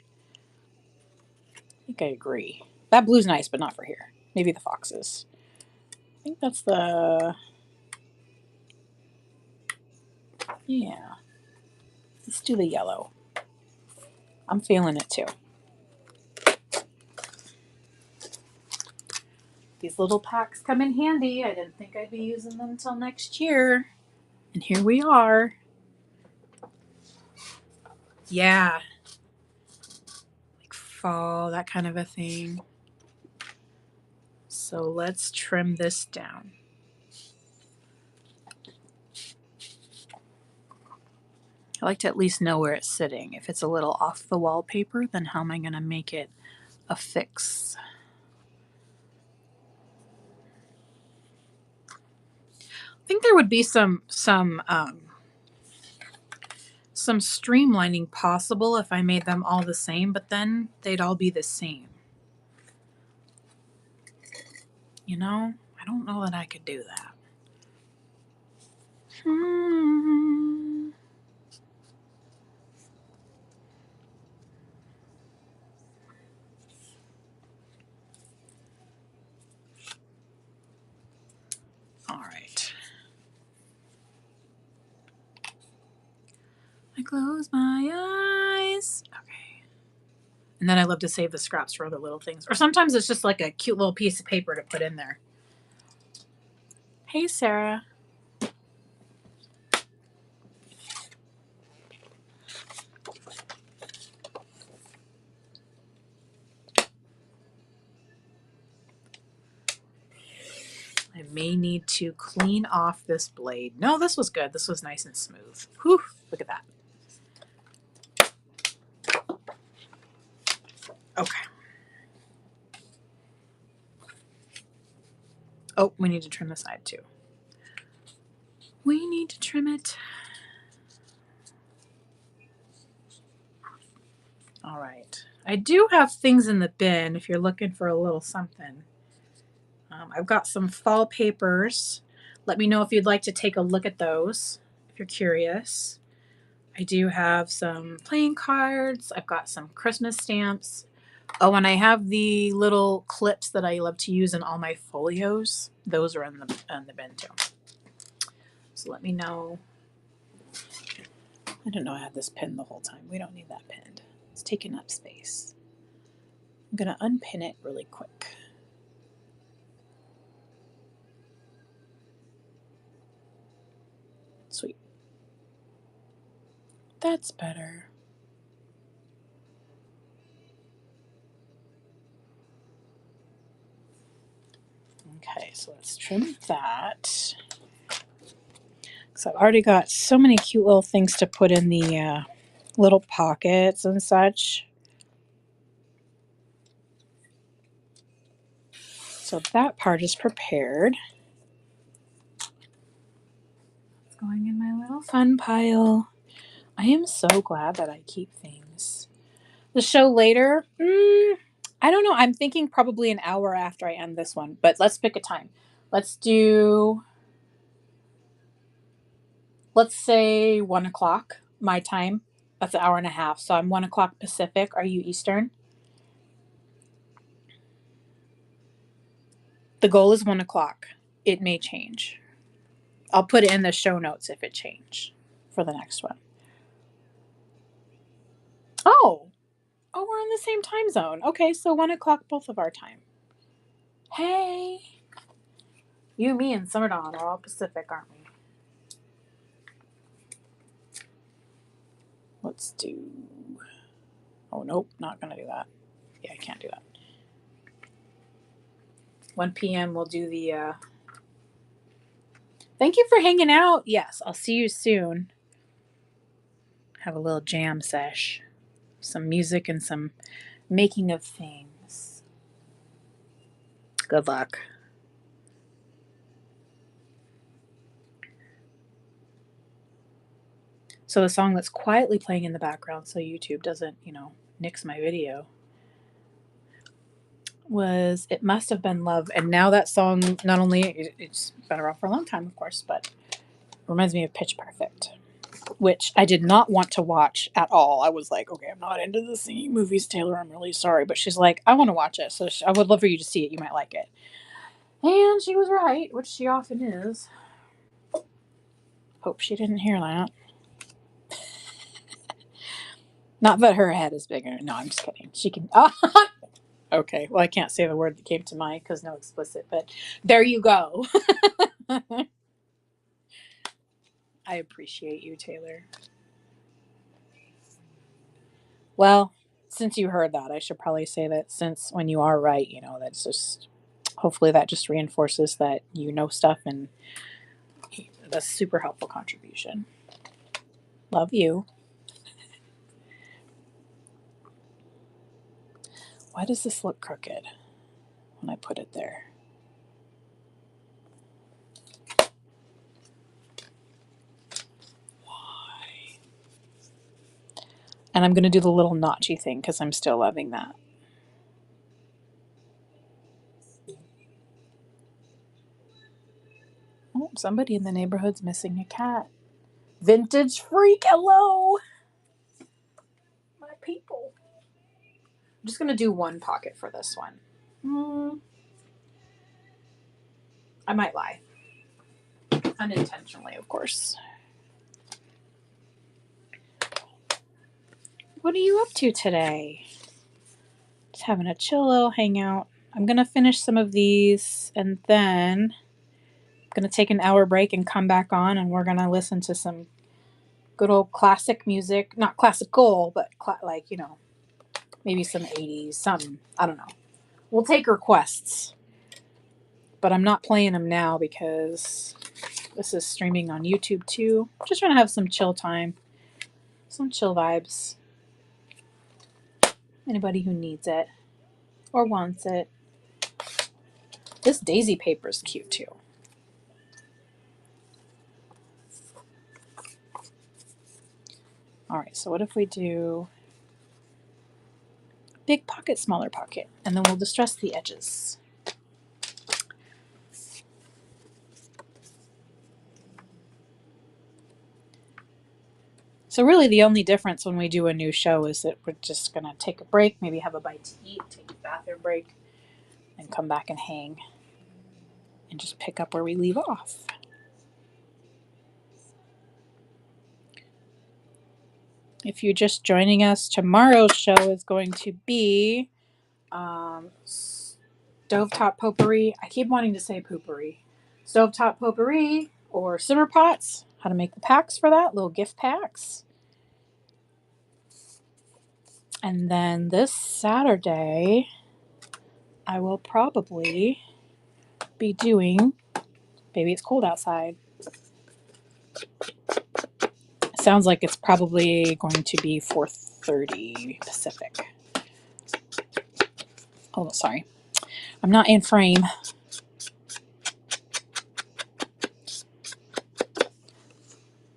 I think I agree. That blue's nice, but not for here. Maybe the foxes. I think that's the... Yeah. Let's do the yellow. I'm feeling it too. These little packs come in handy. I didn't think I'd be using them until next year. And here we are. Yeah. Like fall, that kind of a thing. So let's trim this down. I like to at least know where it's sitting. If it's a little off the wallpaper, then how am I going to make it a fix? I think there would be some streamlining possible if I made them all the same, but then they'd all be the same. You know, I don't know that I could do that. All right. I close my eyes. Okay. And then I love to save the scraps for other little things. Or sometimes it's just like a cute little piece of paper to put in there. Hey, Sarah. I may need to clean off this blade. No, this was good. This was nice and smooth. Whew, look at that. Okay. Oh, we need to trim the side too. We need to trim it. All right. I do have things in the bin if you're looking for a little something. I've got some fall papers. Let me know if you'd like to take a look at those if you're curious. I do have some playing cards. I've got some Christmas stamps. Oh, and I have the little clips that I love to use in all my folios. Those are in the bin too. So let me know. I didn't know I had this pin the whole time. We don't need that pinned. It's taking up space. I'm going to unpin it really quick. Sweet. That's better. Okay, so let's trim that. So I've already got so many cute little things to put in the little pockets and such. So that part is prepared. It's going in my little fun pile. I am so glad that I keep things. The show later, I don't know. I'm thinking probably an hour after I end this one, but let's pick a time. Let's say 1 o'clock my time. That's an hour and a half. So I'm 1 o'clock Pacific. Are you Eastern? The goal is 1 o'clock. It may change. I'll put it in the show notes if it change for the next one. Oh, we're in the same time zone. Okay, so 1 o'clock both of our time. Hey, you, me, and Summer Dawn are all Pacific, aren't we? Let's do. Oh nope, not gonna do that. Yeah, I can't do that. 1 p.m. We'll do the. Thank you for hanging out. Yes, I'll see you soon. Have a little jam sesh, some music and some making of things. Good luck. So the song that's quietly playing in the background so YouTube doesn't, nix my video was It Must Have Been Love. And now that song, not only, it's been around for a long time, of course, but reminds me of Pitch Perfect, which I did not want to watch at all. I was like, okay, I'm not into the singing movies, Taylor. I'm really sorry. But she's like, I want to watch it. So I would love for you to see it. You might like it. And she was right, which she often is. Hope she didn't hear that. Not that her head is bigger. No, I'm just kidding. She can. Okay. Well, I can't say the word that came to mind because no explicit, but there you go. I appreciate you, Taylor. Well, since you heard that, I should probably say that since when you are right, that's just hopefully that just reinforces that you know stuff, and that's a super helpful contribution. Love you. Why does this look crooked when I put it there? Why? And I'm going to do the little notchy thing because I'm still loving that. Oh, somebody in the neighborhood's missing a cat. Vintage freak, hello! My people. I'm just going to do one pocket for this one. I might lie. Unintentionally, of course. What are you up to today? Just having a chill little hangout. I'm going to finish some of these and then I'm going to take an hour break and come back on, and we're going to listen to some good old classic music. Not classical, but maybe some 80s, something. I don't know. We'll take requests. but I'm not playing them now because this is streaming on YouTube too. Just trying to have some chill time, some chill vibes. Anybody who needs it or wants it. This daisy paper is cute too. All right, so what if we do big pocket, smaller pocket, and then we'll distress the edges. So really the only difference when we do a new show is that we're just gonna take a break, maybe have a bite to eat, take a bathroom break, and come back and hang and just pick up where we leave off. If you're just joining us, tomorrow's show is going to be Stovetop Potpourri. I keep wanting to say poopery. Stovetop Potpourri or Simmer Pots. How to make the packs for that, little gift packs. And then this Saturday, I will probably be doing Baby It's Cold Outside. Sounds like it's probably going to be 4:30 Pacific. Oh, sorry. I'm not in frame. I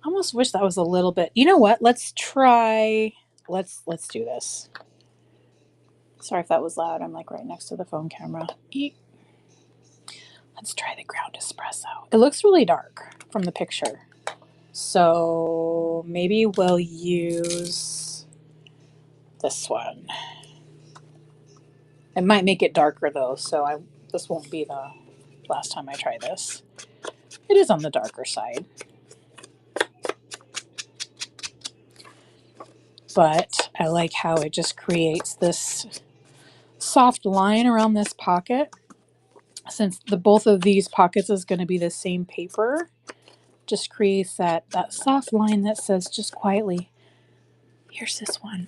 almost wish that was a little bit. You know what? Let's try. Let's do this. Sorry if that was loud. I'm like right next to the phone camera. Eek. Let's try the ground espresso. It looks really dark from the picture. So maybe we'll use this one. It might make it darker though, so this won't be the last time I try this. It is on the darker side. But I like how it just creates this soft line around this pocket. Since both of these pockets is going to be the same paper, just creates that soft line that says just quietly, here's this one.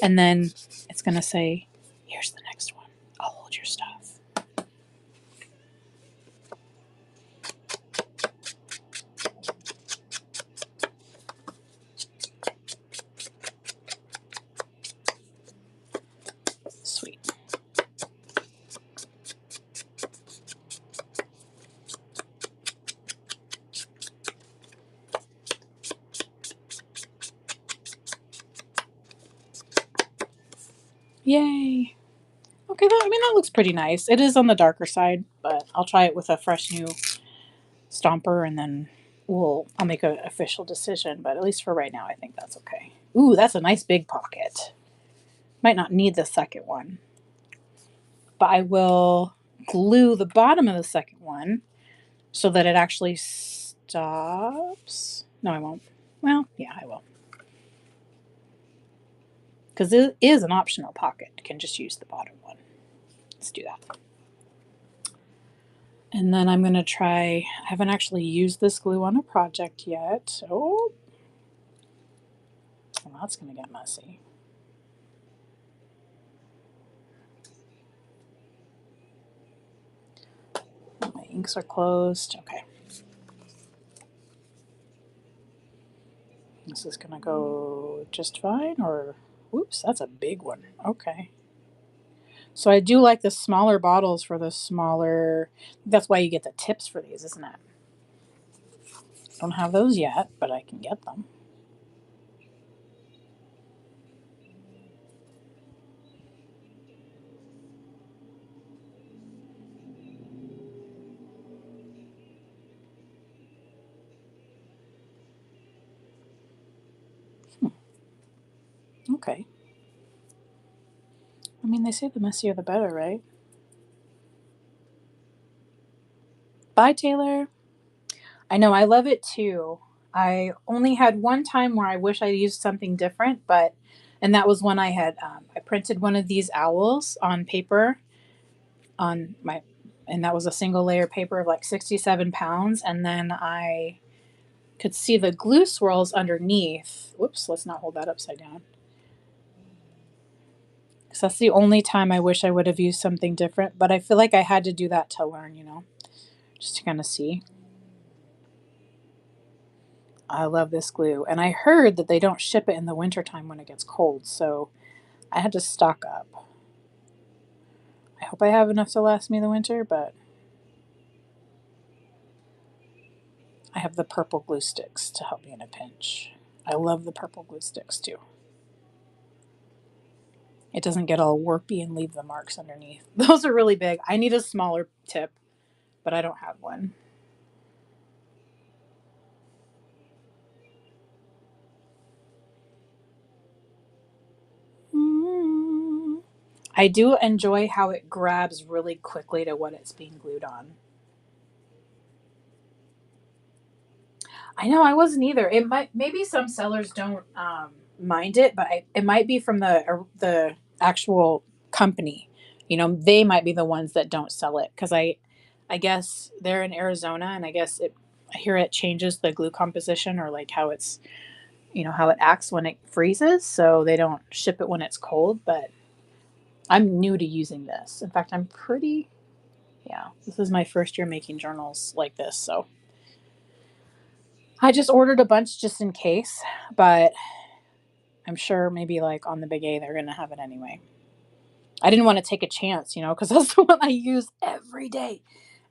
And then it's going to say, here's the next one. I'll hold your stuff. Sweet. Yay. Okay, that looks pretty nice. It is on the darker side, but I'll try it with a fresh new stomper and then I'll make an official decision, but at least for right now, I think that's okay. Ooh, that's a nice big pocket. Might not need the second one, but I will glue the bottom of the second one so that it actually stops. No, I won't. Well, yeah, I will. Because it is an optional pocket. You can just use the bottom one. Let's do that. And then I'm going to try, I haven't actually used this glue on a project yet. Oh, well, that's going to get messy. My inks are closed. Okay. This is going to go just fine, or, whoops, that's a big one. Okay. So I do like the smaller bottles for the smaller, that's why you get the tips for these, isn't it? Don't have those yet, but I can get them. Okay. I mean, they say the messier the better, right? Bye, Taylor. I know, I love it too. I only had one time where I wish I used something different, and that was when I had, I printed one of these owls on paper and that was a single layer paper of like 67 pounds. And then I could see the glue swirls underneath. Whoops, let's not hold that upside down. Because that's the only time I wish I would have used something different, but I feel like I had to do that to learn, just to kind of see. I love this glue. And I heard that they don't ship it in the wintertime when it gets cold, so I had to stock up. I hope I have enough to last me the winter, but I have the purple glue sticks to help me in a pinch. I love the purple glue sticks too. It doesn't get all warpy and leave the marks underneath. Those are really big. I need a smaller tip, but I don't have one. I do enjoy how it grabs really quickly to what it's being glued on. I know I wasn't either. It might maybe some sellers don't mind it, but it might be from the actual company. They might be the ones that don't sell it because I guess they're in Arizona, and I hear it changes the glue composition or like how it's how it acts when it freezes, so they don't ship it when it's cold. But I'm new to using this. In fact, yeah, this is my first year making journals like this, so I just ordered a bunch just in case, but I'm sure maybe like on the Big A they're gonna have it anyway. I didn't want to take a chance, because that's the one I use every day.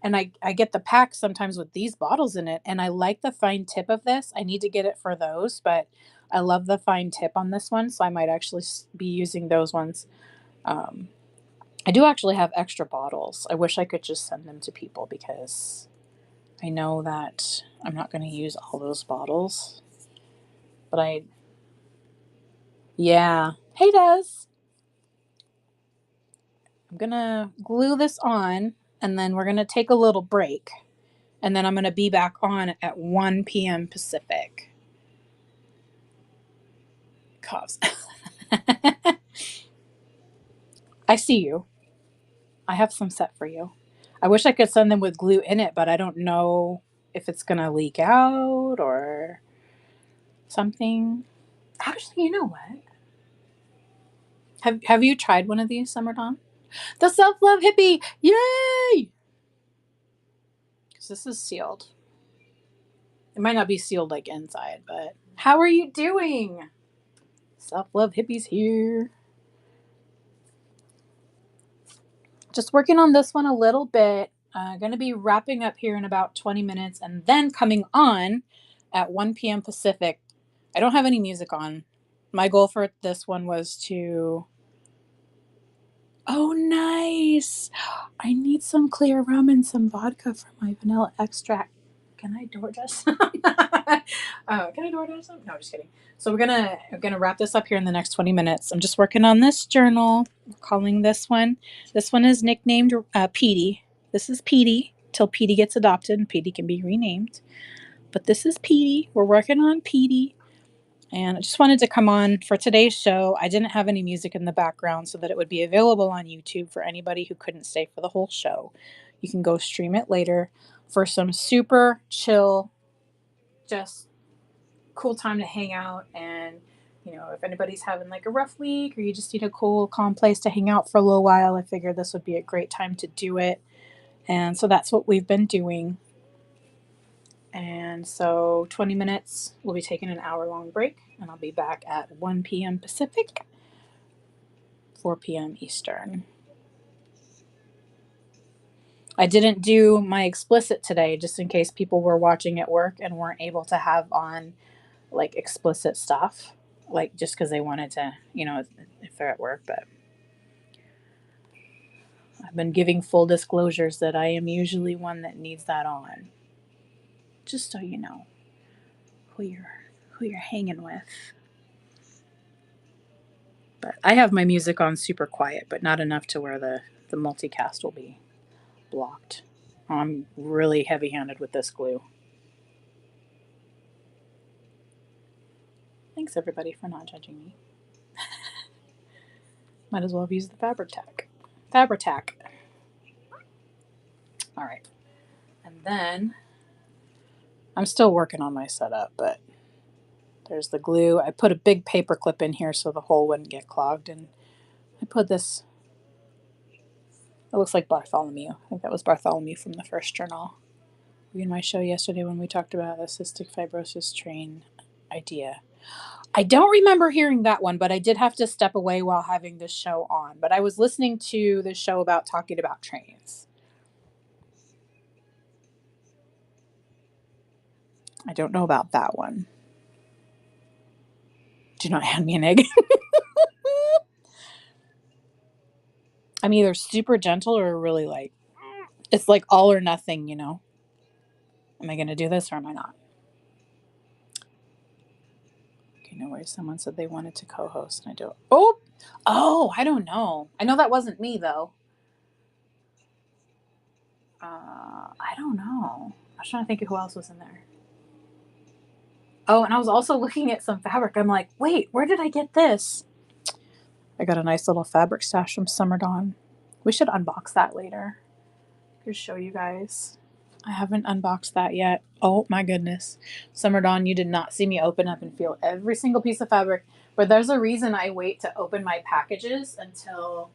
And I get the pack sometimes with these bottles in it, and I like the fine tip of this. I need to get it for those, but I love the fine tip on this one, so I might actually be using those ones. Um, I do actually have extra bottles. I wish I could just send them to people because I know that I'm not going to use all those bottles. But yeah. Hey, Des. I'm going to glue this on and then we're going to take a little break. And then I'm going to be back on at 1 p.m. Pacific. Coughs. I see you. I have some set for you. I wish I could send them with glue in it, but I don't know if it's going to leak out or something. Actually, you know what? Have you tried one of these, Summer Dawn? The Self Love Hippie! Yay! Because this is sealed. It might not be sealed like inside, but how are you doing? Self Love Hippie's here. Just working on this one a little bit. Going to be wrapping up here in about 20 minutes and then coming on at 1 p.m. Pacific. I don't have any music on. My goal for this one was to. Oh, nice! I need some clear rum and some vodka for my vanilla extract. Can I DoorDash some? Can I DoorDash some? No, just kidding. So we're gonna wrap this up here in the next 20 minutes. I'm just working on this journal. We're calling this one. This one is nicknamed Petey. This is Petey till Petey gets adopted and Petey can be renamed. But this is Petey. We're working on Petey. And I just wanted to come on for today's show. I didn't have any music in the background so that it would be available on YouTube for anybody who couldn't stay for the whole show. You can go stream it later for some super chill, just cool time to hang out. And, if anybody's having like a rough week or you just need a cool, calm place to hang out for a little while, I figured this would be a great time to do it. And so that's what we've been doing. And so 20 minutes, we'll be taking an hour-long break, and I'll be back at 1 p.m. Pacific, 4 p.m. Eastern. I didn't do my explicit today just in case people were watching at work and weren't able to have on like explicit stuff, like just because they wanted to, if they're at work. But I've been giving full disclosures that I am usually one that needs that on, just so you know who you're hanging with. But I have my music on super quiet, but not enough to where the multicast will be blocked. I'm really heavy handed with this glue. Thanks everybody for not judging me. Might as well have used the Fabri-Tac. Fabri-Tac. All right. And then I'm still working on my setup, but there's the glue. I put a big paper clip in here so the hole wouldn't get clogged, and I put this? It looks like Bartholomew. I think that was Bartholomew from the first journal. In my show yesterday when we talked about the cystic fibrosis train idea. I don't remember hearing that one, but I did have to step away while having this show on. But I was listening to the show about talking about trains. I don't know about that one. Do not hand me an egg. I'm either super gentle or really like, it's like all or nothing, you know. Am I going to do this or am I not? Okay, no worries. Someone said they wanted to co-host and I don't. Oh, I don't know. I know that wasn't me though. I don't know. I was trying to think of who else was in there. Oh, and I was also looking at some fabric. I'm like, wait, where did I get this? I got a nice little fabric stash from Summer Dawn. We should unbox that later. Just show you guys. I haven't unboxed that yet. Oh my goodness. Summer Dawn, you did not see me open up and feel every single piece of fabric. But there's a reason I wait to open my packages until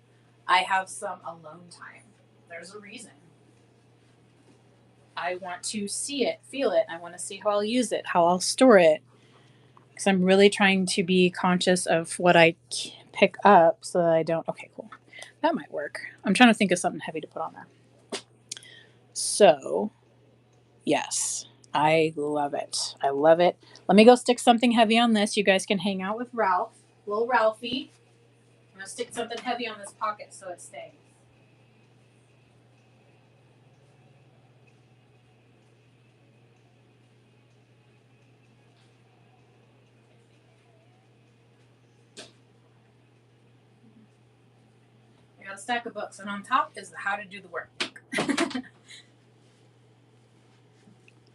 I have some alone time. There's a reason. I want to see it, feel it. I want to see how I'll use it, how I'll store it. Because I'm really trying to be conscious of what I pick up so that I don't. Okay, cool. That might work. I'm trying to think of something heavy to put on there. So, yes, I love it. I love it. Let me go stick something heavy on this. You guys can hang out with Ralph, little Ralphie. I'm going to stick something heavy on this pocket so it stays. I got a stack of books, and on top is the How to Do the Workbook.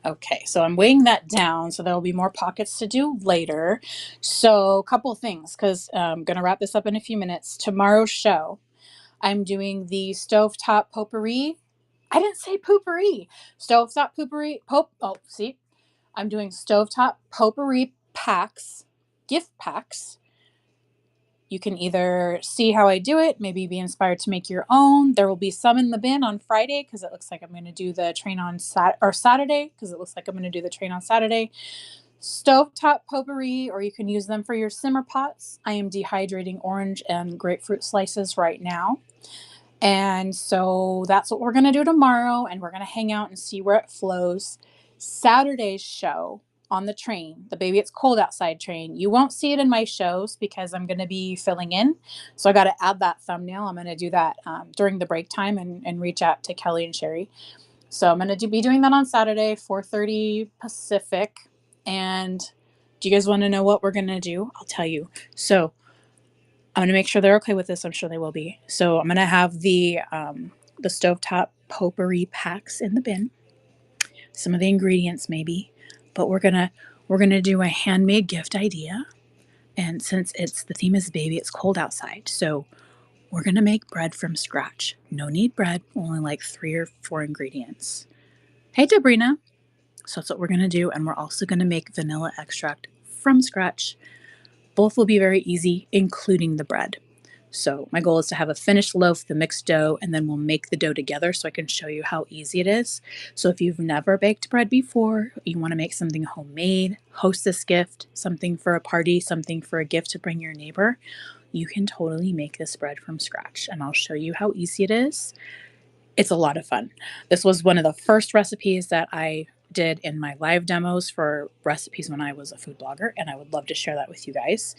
Okay, so I'm weighing that down, so there will be more pockets to do later. So, a couple things, because I'm going to wrap this up in a few minutes. Tomorrow's show, I'm doing the Stovetop Potpourri. I didn't say poopery. Stovetop Potpourri. I'm doing Stovetop Potpourri packs, gift packs. You can either see how I do it, maybe be inspired to make your own. There will be some in the bin on Friday because it looks like I'm going to do the train on Saturday because it looks like I'm going to do the train on Saturday. Stovetop potpourri, or you can use them for your simmer pots. I am dehydrating orange and grapefruit slices right now. And so that's what we're going to do tomorrow, and we're going to hang out and see where it flows. Saturday's show on the train, the Baby It's Cold Outside train. You won't see it in my shows because I'm going to be filling in. So I got to add that thumbnail. I'm going to do that during the break time and reach out to Kelly and Sherry. So I'm going to be doing that on Saturday, 4:30 Pacific. And do you guys want to know what we're going to do? I'll tell you. So I'm going to make sure they're okay with this. I'm sure they will be. So I'm going to have the Stovetop potpourri packs in the bin. Some of the ingredients maybe, but we're gonna do a handmade gift idea. And since the theme is baby, it's cold outside, so we're gonna make bread from scratch. No knead bread, only like 3 or 4 ingredients. Hey, Debrina. So that's what we're gonna do, and we're also gonna make vanilla extract from scratch. Both will be very easy, including the bread. So my goal is to have a finished loaf, the mixed dough, and then we'll make the dough together so I can show you how easy it is. So if you've never baked bread before, you want to make something homemade, hostess gift, something for a party, something for a gift to bring your neighbor, you can totally make this bread from scratch. And I'll show you how easy it is. It's a lot of fun. This was one of the first recipes that I did in my live demos for recipes when I was a food blogger, and I would love to share that with you guys.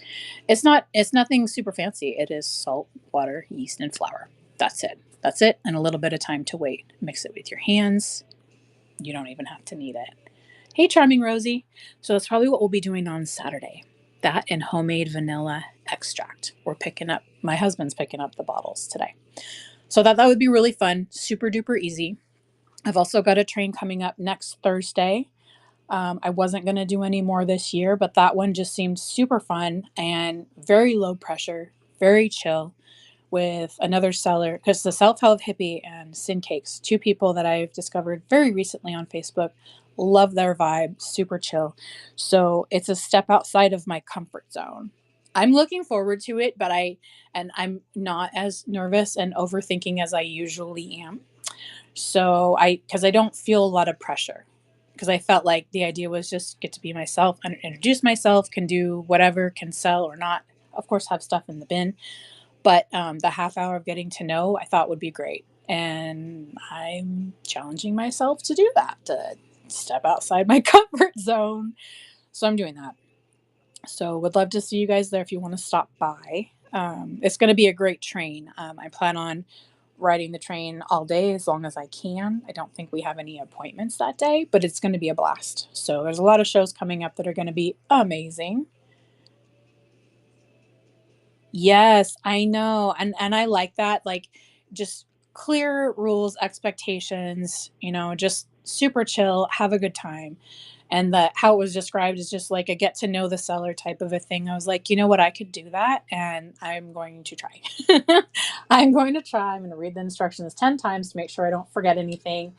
It's nothing super fancy. It is salt, water, yeast, and flour. That's it, and a little bit of time to wait. Mix it with your hands. You don't even have to knead it. Hey, Charming Rosie. So that's probably what we'll be doing on Saturday. That and homemade vanilla extract. My husband's picking up the bottles today. So that would be really fun, super duper easy. I've also got a train coming up next Thursday. I wasn't going to do any more this year, but that one just seemed super fun and very low pressure, very chill, with another seller, because the Self-Help Hippie and Sin Cakes, 2 people that I've discovered very recently on Facebook, love their vibe, super chill. So it's a step outside of my comfort zone. I'm looking forward to it, but I'm not as nervous and overthinking as I usually am. So because I don't feel a lot of pressure, because I felt like the idea was just get to be myself, introduce myself, can do whatever, can sell or not. Of course, have stuff in the bin, but the half hour of getting to know I thought would be great, and I'm challenging myself to do that, to step outside my comfort zone. So I'm doing that. So would love to see you guys there if you want to stop by. It's going to be a great train. I plan on riding the train all day as long as I can. I don't think we have any appointments that day, but it's going to be a blast. So there's a lot of shows coming up that are going to be amazing. Yes, I know. And I like that. Like, just clear rules, expectations, just super chill, have a good time. And the how it was described is just like a get to know the seller type of a thing. I was like, you know what, I could do that, and I'm going to try. I'm going to try. I'm going to read the instructions 10 times to make sure I don't forget anything,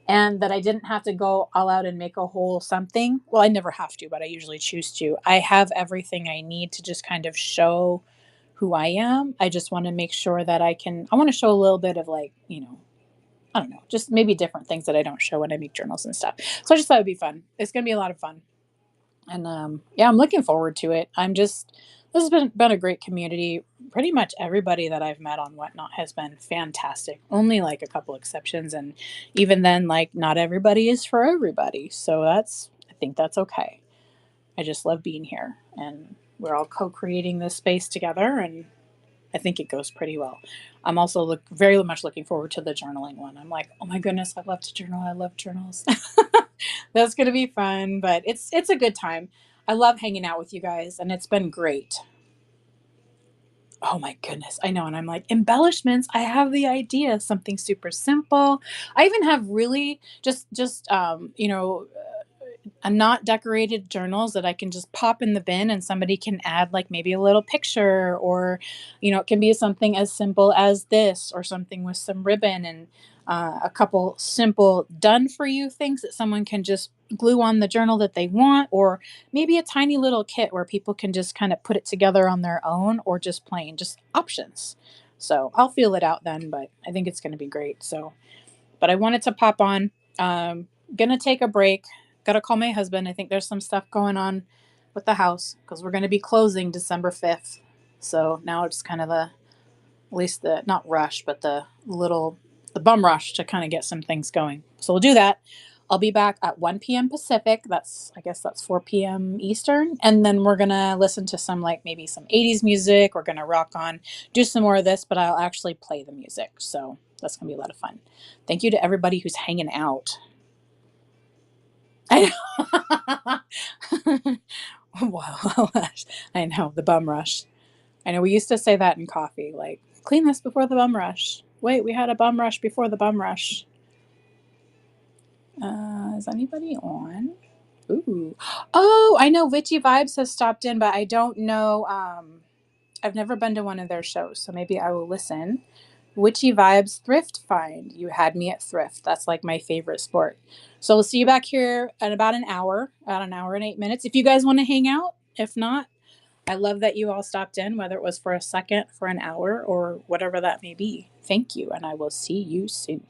and that I didn't have to go all out and make a whole something. Well, I never have to, but I usually choose to. I have everything I need to just kind of show who I am. I just want to make sure that I want to show a little bit of, like, I don't know, just maybe different things that I don't show when I make journals and stuff. So I just thought it'd be fun. It's going to be a lot of fun. And yeah, I'm looking forward to it. This has been a great community. Pretty much everybody that I've met on Whatnot has been fantastic. Only like a couple exceptions, and even then, like, not everybody is for everybody. So I think that's okay. I just love being here, and we're all co-creating this space together, and I think it goes pretty well. I'm also very much looking forward to the journaling one. I'm like, oh my goodness, I love to journal. I love journals. That's gonna be fun, but it's a good time. I love hanging out with you guys, and it's been great. Oh my goodness, I know, and I'm like, embellishments. I have the idea, something super simple. I even have really just not decorated journals that I can just pop in the bin, and somebody can add like maybe a little picture, or it can be something as simple as this, or something with some ribbon and a couple simple done for you things that someone can just glue on the journal that they want, or maybe a tiny little kit where people can just kind of put it together on their own, or just plain just options. So I'll feel it out then, but I think it's going to be great. So, but I wanted to pop on. Gonna take a break. Gotta call my husband. I think there's some stuff going on with the house because we're gonna be closing December 5th. So now it's kind of at least the not rush, but the bum rush to kind of get some things going. So we'll do that. I'll be back at 1 p.m. Pacific. I guess that's 4 p.m. Eastern. And then we're going to listen to some, like, maybe some 80s music. We're going to rock on, do some more of this, but I'll actually play the music. So that's going to be a lot of fun. Thank you to everybody who's hanging out. I know. Wow. I know, the bum rush. I know we used to say that in coffee, like, clean this before the bum rush. Wait, we had a bum rush before the bum rush. Is anybody on? Ooh. Oh, I know Witchy Vibes has stopped in, but I don't know. I've never been to one of their shows, so maybe I will listen. Witchy Vibes Thrift Find. You had me at thrift. That's like my favorite sport. So we'll see you back here in about an hour and 8 minutes. If you guys want to hang out, if not, I love that you all stopped in, whether it was for a second, for an hour, or whatever that may be. Thank you, and I will see you soon.